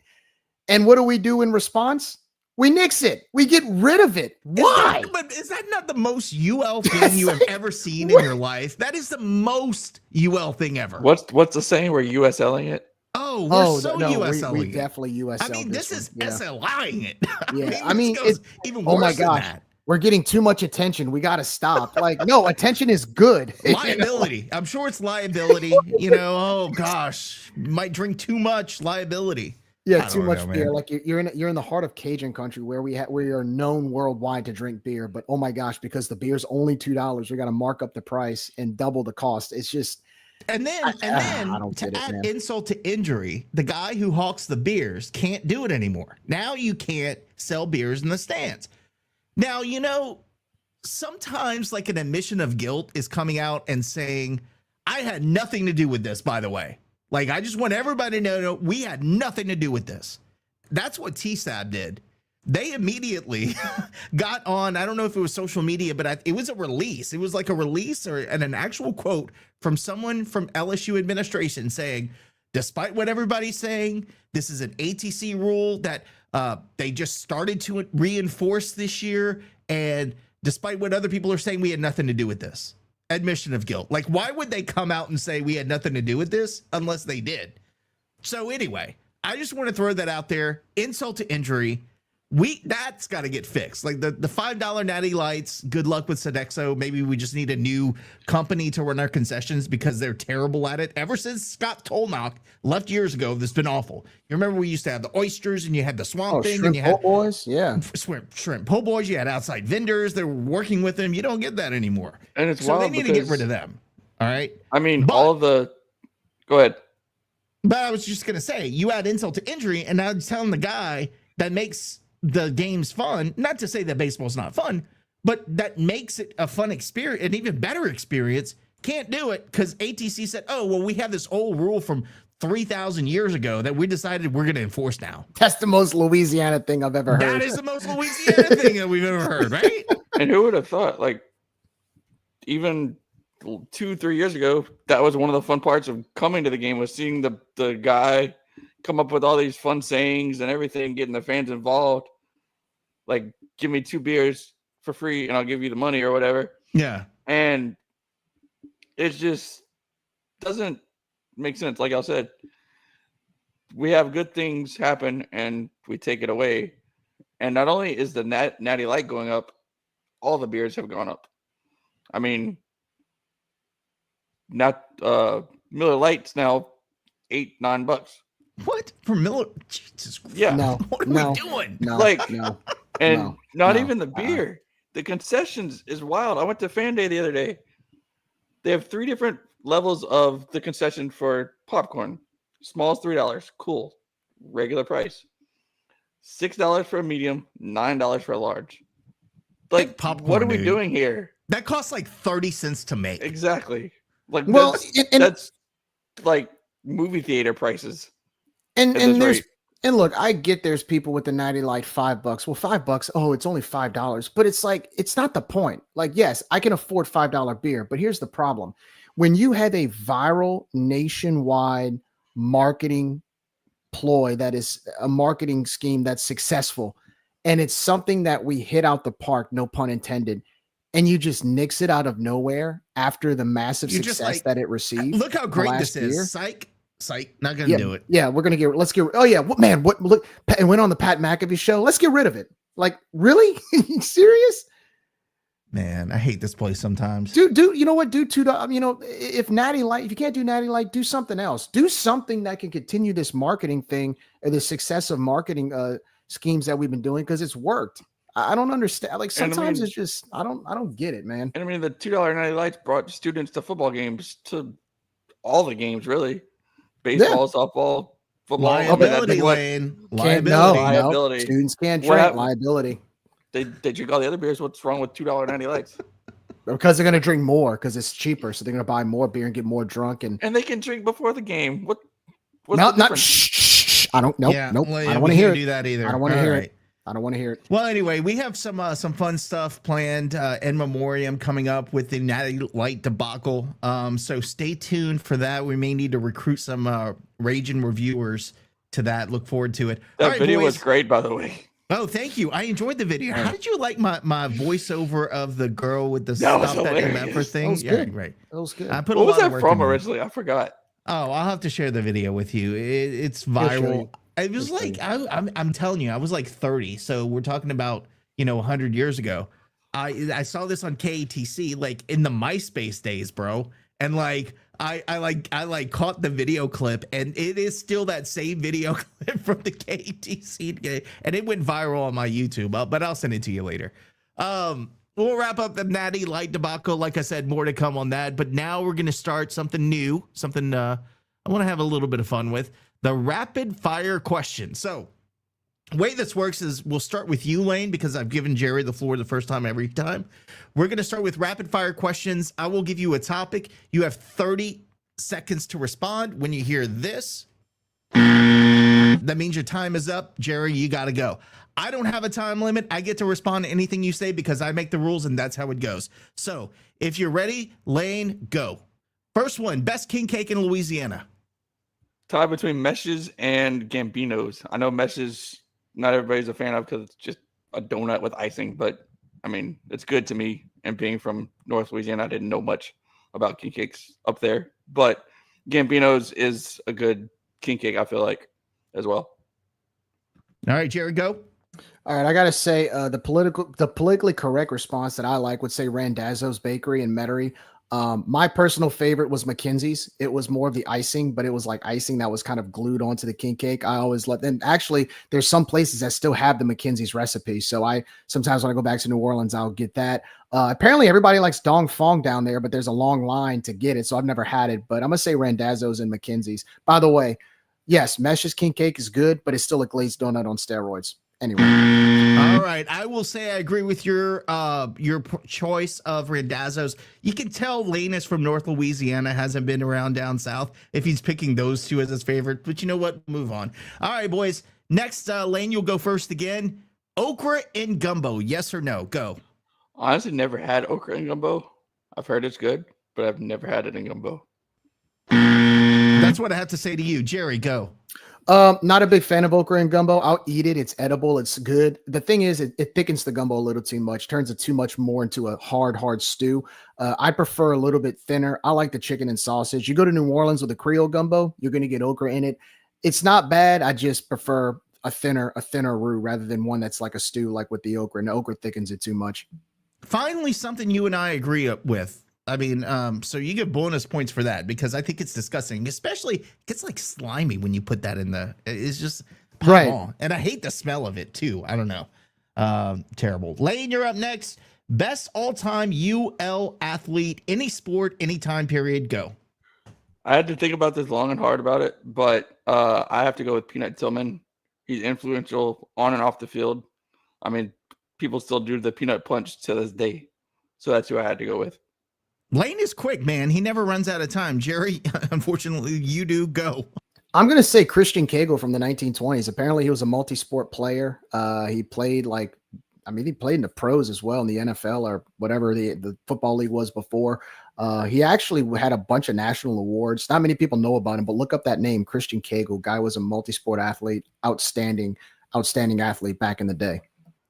[SPEAKER 1] And what do we do in response? We nix it. We get rid of it. Why?
[SPEAKER 7] But is that not the most UL thing you have ever seen in your life? That is the most UL thing ever.
[SPEAKER 8] What's the saying? We're USLing it?
[SPEAKER 7] Oh, we're so USLing
[SPEAKER 1] we
[SPEAKER 7] it.
[SPEAKER 1] definitely USL.
[SPEAKER 7] I mean, this is SLIing it.
[SPEAKER 1] I mean,
[SPEAKER 7] it's even worse.
[SPEAKER 1] Oh my gosh.
[SPEAKER 7] Than that.
[SPEAKER 1] We're getting too much attention. We got to stop. Like, no, attention is good.
[SPEAKER 7] Liability. I'm sure it's liability. Oh gosh, might drink too much. Liability.
[SPEAKER 1] Yeah, too much beer. Like, you're in the heart of Cajun country where we are known worldwide to drink beer. But oh my gosh, because the beer's only $2, we got to mark up the price and double the cost. It's just.
[SPEAKER 7] And then to add insult to injury, the guy who hawks the beers can't do it anymore. Now you can't sell beers in the stands. Now, sometimes, like, an admission of guilt is coming out and saying, I had nothing to do with this, by the way. Like, I just want everybody to know we had nothing to do with this. That's what TSAB did. They immediately got on, I don't know if it was social media, but it was a release. It was like a release and an actual quote from someone from LSU administration saying, despite what everybody's saying, this is an ATC rule that they just started to reinforce this year. And despite what other people are saying, we had nothing to do with this. Admission of guilt. Like, why would they come out and say we had nothing to do with this unless they did? So anyway, I just want to throw that out there. Insult to injury. That's got to get fixed. Like, the $5 Natty Lights, good luck with Sodexo. Maybe we just need a new company to run our concessions because they're terrible at it. Ever since Scott Tolnock left years ago, this has been awful. You remember we used to have the oysters and you had the swamp thing and you had
[SPEAKER 1] boys, yeah,
[SPEAKER 7] shrimp po' boys. You had outside vendors that were working with them. You don't get that anymore.
[SPEAKER 8] And it's
[SPEAKER 7] so
[SPEAKER 8] wild
[SPEAKER 7] they need to get rid of them. All right.
[SPEAKER 8] I mean, go ahead.
[SPEAKER 7] But I was just gonna say, you add insult to injury, and now telling the guy that makes the game's fun, not to say that baseball's not fun, but that makes it a fun experience, an even better experience, can't do it because ATC said, oh, well, we have this old rule from 3,000 years ago that we decided we're going to enforce now.
[SPEAKER 1] That's the most Louisiana thing I've ever heard.
[SPEAKER 7] That is the most Louisiana thing that we've ever heard, right?
[SPEAKER 8] And who would have thought, like, even 2-3 years ago, that was one of the fun parts of coming to the game, was seeing the guy come up with all these fun sayings and everything, getting the fans involved. Like, give me 2 beers for free and I'll give you the money or whatever.
[SPEAKER 7] Yeah.
[SPEAKER 8] And it just doesn't make sense. Like I said, we have good things happen and we take it away. And not only is the Natty Light going up, all the beers have gone up. I mean, not Miller Lite's now $8-9.
[SPEAKER 7] What for Miller? Jesus Christ.
[SPEAKER 8] Yeah.
[SPEAKER 1] No,
[SPEAKER 7] What are
[SPEAKER 1] no,
[SPEAKER 7] we doing?
[SPEAKER 1] no,
[SPEAKER 8] Like,
[SPEAKER 1] no.
[SPEAKER 8] and
[SPEAKER 1] no,
[SPEAKER 8] not
[SPEAKER 1] no,
[SPEAKER 8] even the beer. The concessions is wild. I went to Fan Day the other day. They have 3 different levels of the concession for popcorn. Small is $3. Cool. Regular price. $6 for a medium, $9 for a large. Like,
[SPEAKER 7] popcorn,
[SPEAKER 8] what are we
[SPEAKER 7] dude.
[SPEAKER 8] doing here?
[SPEAKER 7] That costs like 30 cents to make.
[SPEAKER 8] Exactly. Like,
[SPEAKER 1] Well,
[SPEAKER 8] that's like movie theater prices.
[SPEAKER 1] And
[SPEAKER 8] at this
[SPEAKER 1] there's
[SPEAKER 8] rate.
[SPEAKER 1] and look, I get there's people with the Natty Light $5. Well, $5. Oh, it's only $5. But it's like it's not the point. Like, yes, I can afford $5 beer, but here's the problem: when you have a viral nationwide marketing ploy that is a marketing scheme that's successful, and it's something that we hit out the park, no pun intended, and you just nix it out of nowhere after the massive
[SPEAKER 7] You're just
[SPEAKER 1] success
[SPEAKER 7] like,
[SPEAKER 1] that it received.
[SPEAKER 7] Look how
[SPEAKER 1] the
[SPEAKER 7] great
[SPEAKER 1] last
[SPEAKER 7] this is.
[SPEAKER 1] year.
[SPEAKER 7] Psych, not gonna do it.
[SPEAKER 1] Yeah, we're gonna get. Let's get. Oh yeah, man. What? Look, it went on the Pat McAfee show. Let's get rid of it. Like, really? You serious?
[SPEAKER 7] Man, I hate this place sometimes.
[SPEAKER 1] Do you know what? Do $2. You know, if Natty Light, if you can't do Natty Light, do something else. Do something that can continue this marketing thing or the success of marketing schemes that we've been doing because it's worked. I don't understand. Like sometimes it's just I don't get it, man.
[SPEAKER 8] And I mean, the $2 Natty Lights brought students to football games, to all the games, really. Baseball, softball, football.
[SPEAKER 7] Liability, Lane. Liability.
[SPEAKER 8] Liability.
[SPEAKER 1] Students can't drink. Liability.
[SPEAKER 8] They drink all the other beers. What's wrong with $2 Natty Lights?
[SPEAKER 1] Because they're going to drink more because it's cheaper. So they're going to buy more beer and get more drunk. And
[SPEAKER 8] they can drink before the game. What's
[SPEAKER 1] not
[SPEAKER 8] the
[SPEAKER 1] shh. I don't know.
[SPEAKER 7] Yeah,
[SPEAKER 1] nope.
[SPEAKER 7] well,
[SPEAKER 1] I don't want to hear it.
[SPEAKER 7] Do that either.
[SPEAKER 1] I don't want to hear
[SPEAKER 7] right.
[SPEAKER 1] it. I don't want to hear it.
[SPEAKER 7] Well, anyway, we have some fun stuff planned in memoriam coming up with the Natty Light debacle. So stay tuned for that. We may need to recruit some raging reviewers to that. Look forward to it.
[SPEAKER 8] That
[SPEAKER 7] All right,
[SPEAKER 8] video
[SPEAKER 7] boys.
[SPEAKER 8] was great, by the way.
[SPEAKER 7] Oh, thank you. I enjoyed the video. How did you like my voiceover of the girl with the
[SPEAKER 8] That was
[SPEAKER 7] stuff that
[SPEAKER 8] hilarious.
[SPEAKER 7] thing?
[SPEAKER 1] That was
[SPEAKER 7] Yeah,
[SPEAKER 1] good.
[SPEAKER 7] right.
[SPEAKER 1] That was good.
[SPEAKER 7] I put
[SPEAKER 8] What
[SPEAKER 7] a
[SPEAKER 8] was
[SPEAKER 7] lot of
[SPEAKER 8] that
[SPEAKER 7] work
[SPEAKER 8] from
[SPEAKER 7] into it.
[SPEAKER 8] originally? I forgot.
[SPEAKER 7] Oh, I'll have to share the video with you. It's
[SPEAKER 1] show
[SPEAKER 7] viral.
[SPEAKER 1] you.
[SPEAKER 7] It was like I'm telling you, I was like 30. So we're talking about 100 years ago. I saw this on KATC like in the MySpace days, bro. And like I caught the video clip, and it is still that same video clip from the KATC, and it went viral on my YouTube. But I'll send it to you later. We'll wrap up the Natty Light debacle. Like I said, more to come on that. But now we're gonna start something new, something I want to have a little bit of fun with. The rapid fire question. So the way this works is we'll start with you, Lane, because I've given Jerry the floor the first time every time. We're going to start with rapid fire questions. I will give you a topic. You have 30 seconds to respond. When you hear this, that means your time is up. Jerry, you got to go. I don't have a time limit. I get to respond to anything you say because I make the rules, and that's how it goes. So if you're ready, Lane, go. First one, best king cake in Louisiana.
[SPEAKER 8] Tie between Meshes and Gambinos. I know Meshes, not everybody's a fan of because it's just a donut with icing, but I mean, it's good to me. And being from North Louisiana, I didn't know much about king cakes up there, but Gambinos is a good king cake, I feel like, as well.
[SPEAKER 7] All right, Jerry, go.
[SPEAKER 1] All right, I gotta say, the politically correct response that I like would say Randazzo's Bakery in Metairie. My personal favorite was McKenzie's. It was more of the icing, but it was like icing that was kind of glued onto the king cake. I always love them. Actually, there's some places that still have the McKenzie's recipe. So sometimes when I go back to New Orleans, I'll get that. Apparently everybody likes Dong Fong down there, but there's a long line to get it. So I've never had it, but I'm gonna say Randazzo's and McKenzie's. By the way, yes, Mesh's king cake is good, but it's still a glazed donut on steroids. Anyway.
[SPEAKER 7] All right. I will say I agree with your choice of Randazzo's. You can tell Lane is from North Louisiana, hasn't been around down south if he's picking those two as his favorite. But you know what? Move on. All right, boys. Next, Lane, you'll go first again. Okra and gumbo, yes or no? Go.
[SPEAKER 8] Honestly, never had okra and gumbo. I've heard it's good, but I've never had it in gumbo.
[SPEAKER 7] That's what I have to say to you. Jerry, go.
[SPEAKER 1] Not a big fan of okra and gumbo. I'll eat it. It's edible. It's good. The thing is, it thickens the gumbo a little too much, turns it too much more into a hard stew. I prefer a little bit thinner. I like the chicken and sausage. You go to New Orleans with a Creole gumbo, you're going to get okra in it. It's not bad. I just prefer a thinner roux rather than one that's like a stew, like with the okra. And the okra thickens it too much.
[SPEAKER 7] Finally, something you and I agree with. I mean, so you get bonus points for that because I think it's disgusting, especially it gets like slimy when you put that in it's just
[SPEAKER 1] right.
[SPEAKER 7] on. And I hate the smell of it too. I don't know. Terrible. Lane, you're up next. Best all-time UL athlete, any sport, any time period, go.
[SPEAKER 8] I had to think about this long and hard about it, but I have to go with Peanut Tillman. He's influential on and off the field. I mean, people still do the peanut punch to this day. So that's who I had to go with.
[SPEAKER 7] Lane is quick, man. He never runs out of time. Jerry, unfortunately, you do go.
[SPEAKER 1] I'm going to say Christian Cagle from the 1920s. Apparently, he was a multi-sport player. He played he played in the pros as well in the NFL or whatever the football league was before. He actually had a bunch of national awards. Not many people know about him, but look up that name, Christian Cagle. Guy was a multi-sport athlete, outstanding athlete back in the day.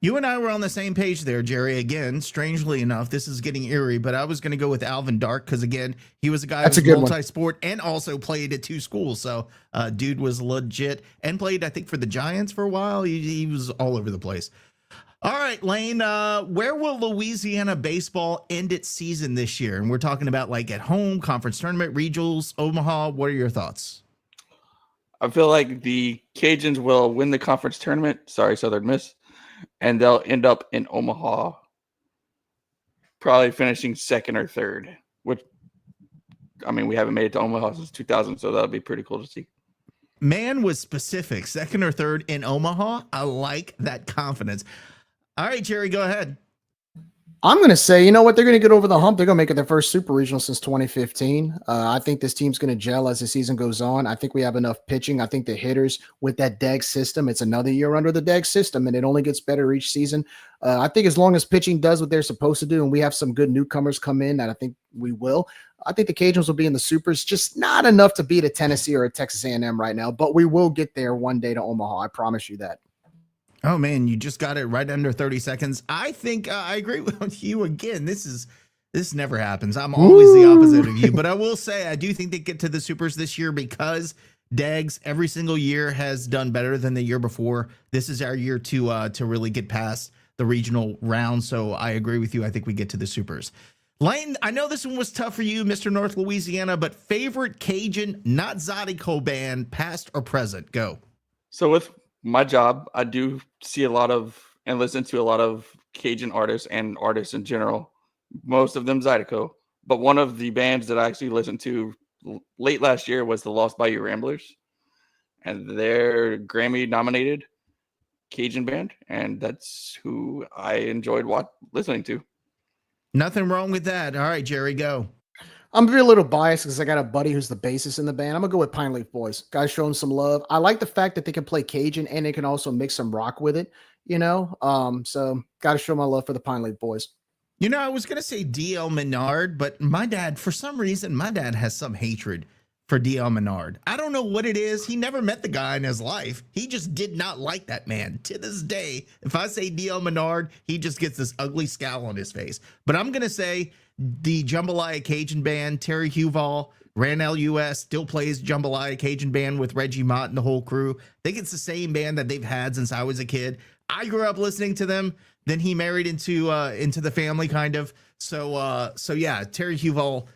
[SPEAKER 7] You and I were on the same page there, Jerry. Again, strangely enough, this is getting eerie, but I was going to go with Alvin Dark because, again, he was a guy who was multi-sport and also played at 2 schools. So, dude was legit and played, I think, for the Giants for a while. He was all over the place. All right, Lane, where will Louisiana baseball end its season this year? And we're talking about like at home, conference tournament, regionals, Omaha. What are your thoughts?
[SPEAKER 8] I feel like the Cajuns will win the conference tournament. Sorry, Southern Miss. And they'll end up in Omaha, probably finishing second or third, which, I mean, we haven't made it to Omaha since 2000, so that'll be pretty cool to see.
[SPEAKER 7] Man was specific, second or third in Omaha. I like that confidence. All right, Jerry, go ahead.
[SPEAKER 1] I'm going to say, you know what? They're going to get over the hump. They're going to make it their first super regional since 2015. I think this team's going to gel as the season goes on. I think we have enough pitching. I think the hitters with that DEG system, it's another year under the DEG system, and it only gets better each season. I think as long as pitching does what they're supposed to do, and we have some good newcomers come in, that I think we will, I think the Cajuns will be in the supers. Just not enough to beat a Tennessee or a Texas A&M right now, but we will get there one day to Omaha. I promise you that.
[SPEAKER 7] Oh, man, you just got it right under 30 seconds. I think I agree with you again. This never happens. I'm always the opposite of you. But I will say I do think they get to the supers this year because DEGS every single year has done better than the year before. This is our year to really get past the regional round. So I agree with you. I think we get to the supers. Lane, I know this one was tough for you, Mr. North Louisiana, but favorite Cajun, not Zydeco band, past or present? Go.
[SPEAKER 8] So with my job, I do see a lot of and listen to a lot of Cajun artists and artists in general, most of them Zydeco. But one of the bands that I actually listened to late last year was the Lost Bayou Ramblers, and they're Grammy nominated Cajun band, and that's who I enjoyed listening to.
[SPEAKER 7] Nothing wrong with that. All right, Jerry, go.
[SPEAKER 1] I'm gonna be a little biased because I got a buddy who's the bassist in the band. I'm gonna go with Pine Leaf Boys. Guys, show them some love. I like the fact that they can play Cajun and they can also mix some rock with it. So got to show my love for the Pine Leaf Boys.
[SPEAKER 7] You know, I was gonna say DL Menard, but my dad, for some reason, has some hatred for DL Menard. I don't know what it is. He never met the guy in his life. He just did not like that man. To this day, if I say DL Menard, he just gets this ugly scowl on his face. But I'm gonna say the Jambalaya Cajun Band, Terry Huval, ran LUS, still plays Jambalaya Cajun Band with Reggie Mott and the whole crew. I think it's the same band that they've had since I was a kid. I grew up listening to them. Then he married into the family, kind of. So yeah, Terry Huval,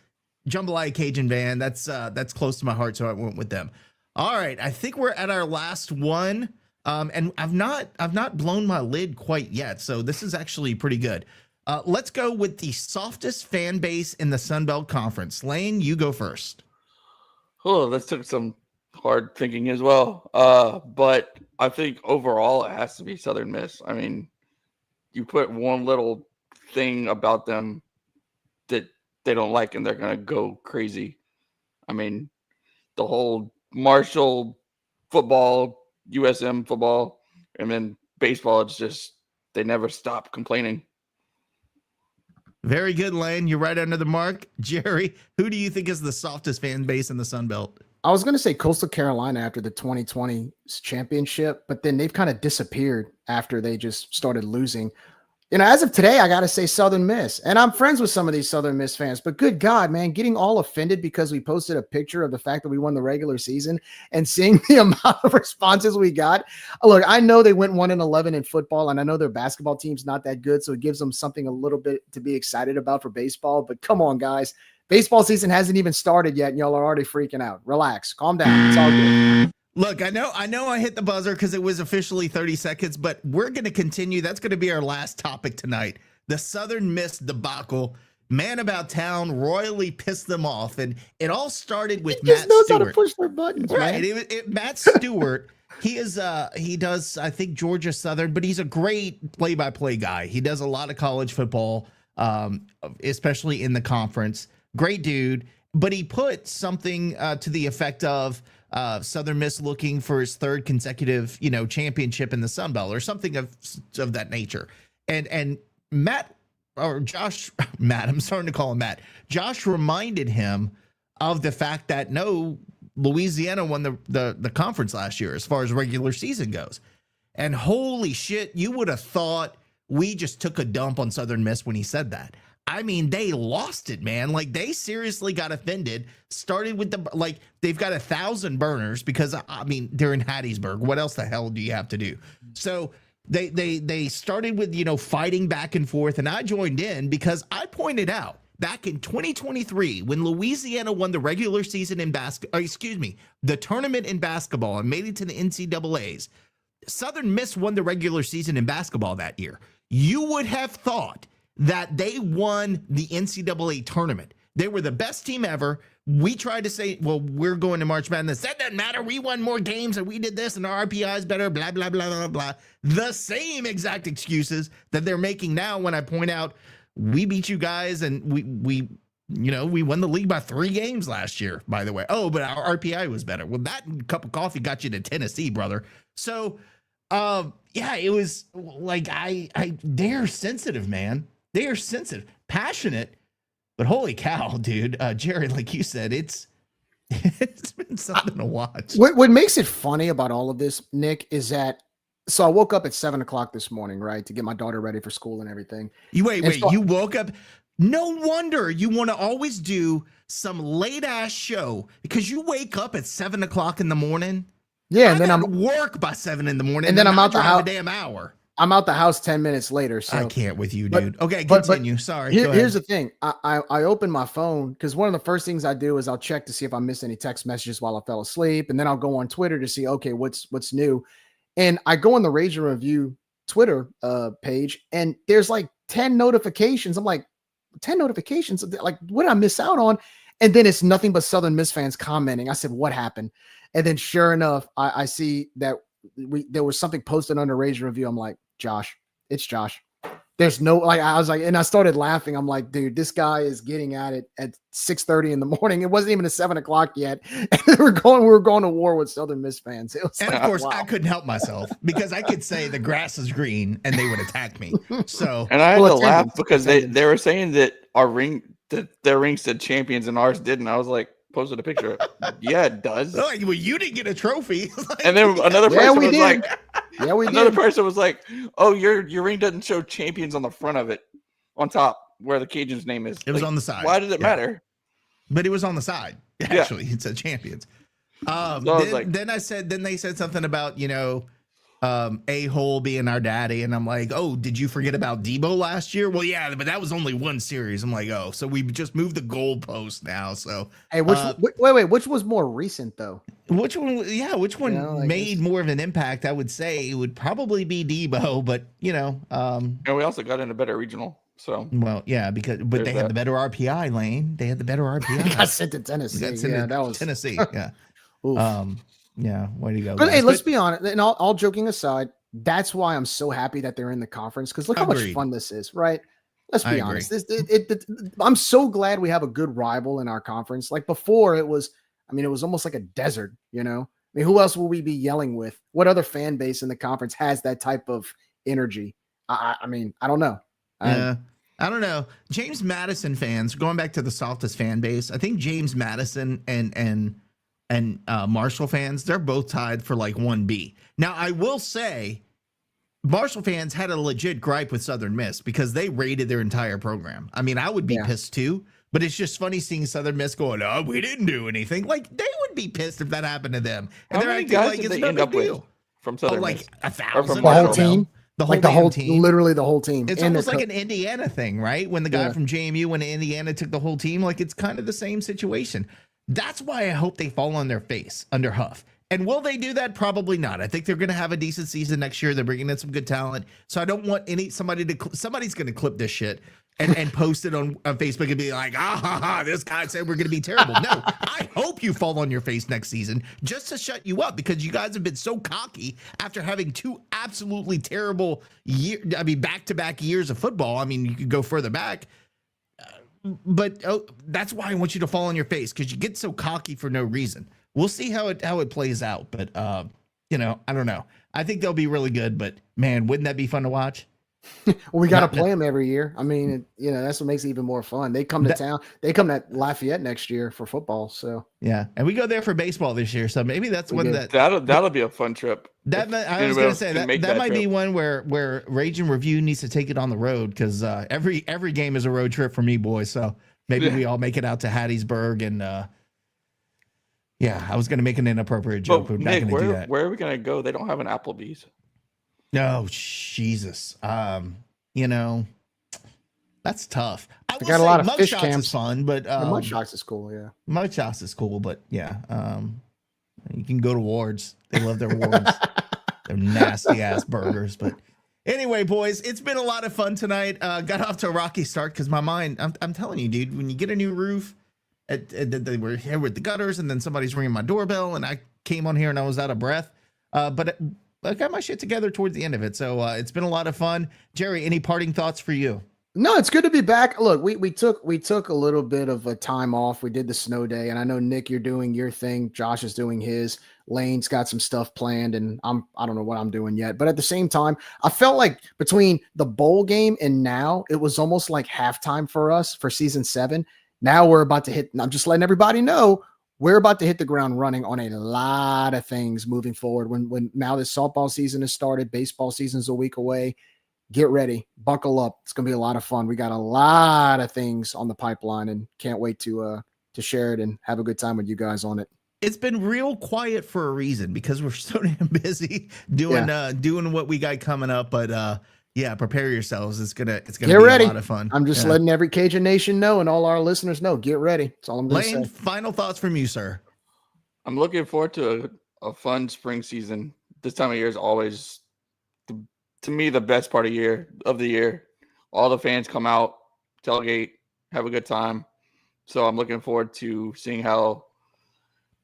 [SPEAKER 7] Jambalaya Cajun Band. That's close to my heart, so I went with them. All right, I think we're at our last one, and I've not blown my lid quite yet, so this is actually pretty good. Let's go with the softest fan base in the Sun Belt Conference. Lane, you go first.
[SPEAKER 8] Oh, that took some hard thinking as well. But I think overall it has to be Southern Miss. I mean, you put one little thing about them that they don't like and they're going to go crazy. I mean, the whole Marshall football, USM football, and then baseball, it's just they never stop complaining.
[SPEAKER 7] Very good, Lane. You're right under the mark. Jerry, who do you think is the softest fan base in the Sun Belt?
[SPEAKER 1] I was going to say Coastal Carolina after the 2020 championship, but then they've kind of disappeared after they just started losing. As of today, I got to say Southern Miss. And I'm friends with some of these Southern Miss fans. But good God, man, getting all offended because we posted a picture of the fact that we won the regular season and seeing the amount of responses we got. Look, I know they went 1-11 in football, and I know their basketball team's not that good, so it gives them something a little bit to be excited about for baseball. But come on, guys. Baseball season hasn't even started yet, and y'all are already freaking out. Relax. Calm down. It's all good.
[SPEAKER 7] Look, I know I hit the buzzer because it was officially 30 seconds, but we're going to continue. That's going to be our last topic tonight. The Southern Miss debacle. Man About Town royally pissed them off, and it all started with Matt Stewart.
[SPEAKER 1] Knows how to push their buttons,
[SPEAKER 7] right?
[SPEAKER 1] Man.
[SPEAKER 7] Matt Stewart. He does, I think, Georgia Southern, but he's a great play-by-play guy. He does a lot of college football, especially in the conference. Great dude, but he put something to the effect of Southern Miss looking for his third consecutive, championship in the Sun Belt or something of that nature. And Matt or Josh, Matt, I'm starting to call him Matt. Josh reminded him of the fact that no, Louisiana won the conference last year as far as regular season goes. And holy shit, you would have thought we just took a dump on Southern Miss when he said that. I mean, they lost it, man. Like, they seriously got offended. Started with they've got 1,000 burners because, I mean, they're in Hattiesburg. What else the hell do you have to do? So they started with, fighting back and forth. And I joined in because I pointed out back in 2023, when Louisiana won the regular season in the tournament in basketball and made it to the NCAAs, Southern Miss won the regular season in basketball that year. You would have thought that they won the NCAA tournament. They were the best team ever. We tried to say, well, we're going to March Madness. That doesn't matter. We won more games and we did this and our RPI is better, blah, blah, blah, blah, blah. The same exact excuses that they're making now when I point out we beat you guys and we won the league by 3 games last year, by the way. Oh, but our RPI was better. Well, that cup of coffee got you to Tennessee, brother. So, yeah, it was like, they're sensitive, man. They are sensitive, passionate, but holy cow, dude. Jared, like you said, it's been something to watch.
[SPEAKER 1] What makes it funny about all of this, Nick, is that so I woke up at 7:00 this morning, right, to get my daughter ready for school and everything.
[SPEAKER 7] You woke up. No wonder you want to always do some late ass show because you wake up at 7:00 in the morning.
[SPEAKER 1] Yeah, and then I'm
[SPEAKER 7] at work by 7 in the morning,
[SPEAKER 1] and then I'm out the house
[SPEAKER 7] a damn hour.
[SPEAKER 1] I'm out the house 10 minutes later. So
[SPEAKER 7] I can't with you, dude. Okay, continue. Sorry.
[SPEAKER 1] Here's the thing. I open my phone because one of the first things I do is I'll check to see if I missed any text messages while I fell asleep. And then I'll go on Twitter to see, okay, what's new. And I go on the Rage and Review Twitter page and there's like 10 notifications. I'm like, 10 notifications? Like, what did I miss out on? And then it's nothing but Southern Miss fans commenting. I said, what happened? And then sure enough, I see that there was something posted under Rage and Review. I'm like, Josh, it's Josh. There's no, I was like, and I started laughing. I'm like, dude, this guy is getting at it at 6:30 in the morning. It wasn't even 7:00 yet. And we were going to war with Southern Miss fans. It was
[SPEAKER 7] and of course, wow. I couldn't help myself because I could say the grass is green and they would attack me. So,
[SPEAKER 8] and I had to laugh because they were saying that their ring said champions and ours didn't. I was like, posted a picture. Yeah, it does.
[SPEAKER 7] Like, well, you didn't get a trophy.
[SPEAKER 8] And then another person was like,
[SPEAKER 1] another
[SPEAKER 8] person was like, oh, your ring doesn't show champions on the front of it, on top where the Cajun's name is.
[SPEAKER 7] It was on the side.
[SPEAKER 8] Why does it matter?
[SPEAKER 7] But it was on the side. Actually, it said champions. Then they said something about, a-hole being our daddy. And I'm like, oh, did you forget about Debo last year? Well, yeah, but that was only one series. I'm like, oh, so we just moved the goalpost now. So,
[SPEAKER 1] hey, which was more recent though?
[SPEAKER 7] Which one made more of an impact? I would say it would probably be Debo, but
[SPEAKER 8] and we also got in a better regional. So,
[SPEAKER 7] well, yeah, but they had the better RPI lane. They had the better RPI.
[SPEAKER 1] Got sent to Tennessee.
[SPEAKER 7] That was Tennessee. Yeah. Yeah, way to go.
[SPEAKER 1] But hey, let's be honest. And all joking aside, that's why I'm so happy that they're in the conference because look how much fun this is, right? Let's be honest. I'm so glad we have a good rival in our conference. Like before, it was almost like a desert. I mean, who else will we be yelling with? What other fan base in the conference has that type of energy? I mean, I don't know.
[SPEAKER 7] Yeah. I don't know. James Madison fans, going back to the softest fan base, I think James Madison and Marshall fans, they're both tied for like 1B. Now, I will say Marshall fans had a legit gripe with Southern Miss because they rated their entire program. I mean, I would be pissed too, but it's just funny seeing Southern Miss going, "Oh, we didn't do anything." Like they would be pissed if that happened to them. And
[SPEAKER 8] How
[SPEAKER 7] they're
[SPEAKER 8] many
[SPEAKER 7] acting
[SPEAKER 8] guys
[SPEAKER 7] like
[SPEAKER 8] did
[SPEAKER 7] it's
[SPEAKER 8] they
[SPEAKER 7] no
[SPEAKER 8] end
[SPEAKER 7] big
[SPEAKER 8] up with
[SPEAKER 7] deal.
[SPEAKER 8] from Southern
[SPEAKER 7] like
[SPEAKER 8] Miss?
[SPEAKER 7] 1,000.
[SPEAKER 1] The whole team.
[SPEAKER 7] The whole
[SPEAKER 1] damn
[SPEAKER 7] team.
[SPEAKER 1] Literally the whole team.
[SPEAKER 7] It's almost like an Indiana thing, right? When the guy from JMU went to Indiana took the whole team, like it's kind of the same situation. That's why I hope they fall on their face under Huff. And will they do that? Probably not. I think they're going to have a decent season next year. They're bringing in some good talent. So I don't want somebody's going to clip this shit and post it on Facebook and be like, this guy said we're going to be terrible. No, I hope you fall on your face next season just to shut you up because you guys have been so cocky after having 2 absolutely terrible back-to-back years of football. I mean, you could go further back. But that's why I want you to fall on your face because you get so cocky for no reason. We'll see how it plays out. But, I don't know. I think they'll be really good. But, man, wouldn't that be fun to watch?
[SPEAKER 1] Well, we got to play them every year. I mean, that's what makes it even more fun. They come to town. They come to Lafayette next year for football. So
[SPEAKER 7] yeah, and we go there for baseball this year. So maybe that's one
[SPEAKER 8] that'll be a fun trip.
[SPEAKER 7] I was going to say that might be one where Rage and Review needs to take it on the road because every game is a road trip for me, boys. So maybe we all make it out to Hattiesburg and I was going to make an inappropriate joke. But
[SPEAKER 8] Nick,
[SPEAKER 7] not going to do that.
[SPEAKER 8] Where are we going to go? They don't have an Applebee's.
[SPEAKER 7] No, Jesus. That's tough. I
[SPEAKER 1] got a lot of fish
[SPEAKER 7] Mugshots
[SPEAKER 1] camps.
[SPEAKER 7] is fun, but
[SPEAKER 1] Mugshots is cool. Yeah,
[SPEAKER 7] Mugshots is cool, but you can go to Wards. They love their Wards. They're nasty ass burgers. But anyway, boys, it's been a lot of fun tonight. Got off to a rocky start because my mind. I'm telling you, dude, when you get a new roof, they were here with the gutters, and then somebody's ringing my doorbell, and I came on here and I was out of breath. But I got my shit together towards the end of it. So it's been a lot of fun. Jerry, any parting thoughts for you?
[SPEAKER 1] No, it's good to be back. Look, we took a little bit of a time off. We did the snow day, and I know Nick, you're doing your thing. Josh is doing his. Lane's got some stuff planned, and I don't know what I'm doing yet. But at the same time, I felt like between the bowl game and now, it was almost like halftime for us for season 7. Now we're about to hit. I'm just letting everybody know. We're about to hit the ground running on a lot of things moving forward. When now this softball season has started, baseball season is a week away. Get ready, buckle up. It's going to be a lot of fun. We got a lot of things on the pipeline and can't wait to share it and have a good time with you guys on it.
[SPEAKER 7] It's been real quiet for a reason because we're so damn busy doing what we got coming up. But prepare yourselves. It's gonna be a lot of fun.
[SPEAKER 1] I'm just letting every Cajun Nation know and all our listeners know. Get ready. That's all I'm going to say.
[SPEAKER 7] Lane, final thoughts from you, sir.
[SPEAKER 8] I'm looking forward to a fun spring season. This time of year is always, to me, the best part of the year. All the fans come out, tailgate, have a good time. So I'm looking forward to seeing how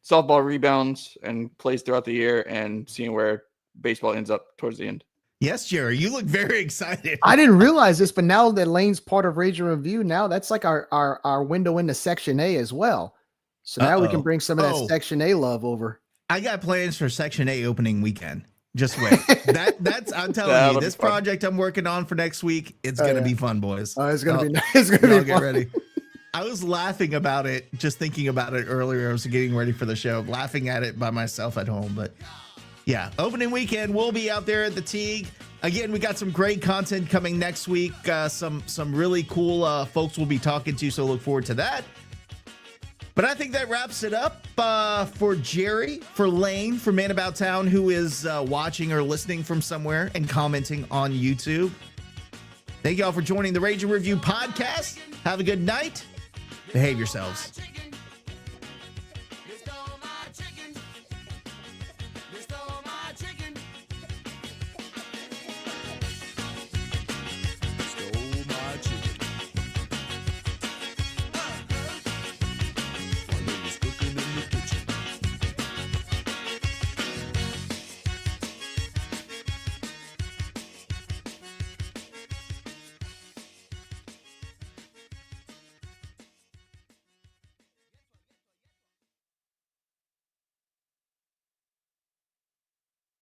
[SPEAKER 8] softball rebounds and plays throughout the year and seeing where baseball ends up towards the end.
[SPEAKER 7] Yes, Jerry, you look very excited.
[SPEAKER 1] I didn't realize this, but now that Lane's part of Rage and Review, now that's like our window into Section A as well. So now we can bring some of that Section A love over.
[SPEAKER 7] I got plans for Section A opening weekend. Just wait. That's I'm telling you, this project I'm working on for next week, it's gonna be fun, boys.
[SPEAKER 1] It's gonna be nice. It's gonna be
[SPEAKER 7] get
[SPEAKER 1] fun.
[SPEAKER 7] ready. I was laughing about it, just thinking about it earlier. I was getting ready for the show, laughing at it by myself at home. But yeah, opening weekend, we'll be out there at the Teague. Again, we got some great content coming next week. Some really cool folks we'll be talking to, so look forward to that. But I think that wraps it up for Jerry, for Lane, for Man About Town, who is watching or listening from somewhere and commenting on YouTube. Thank you all for joining the Rage and Review podcast. Have a good night. Behave yourselves.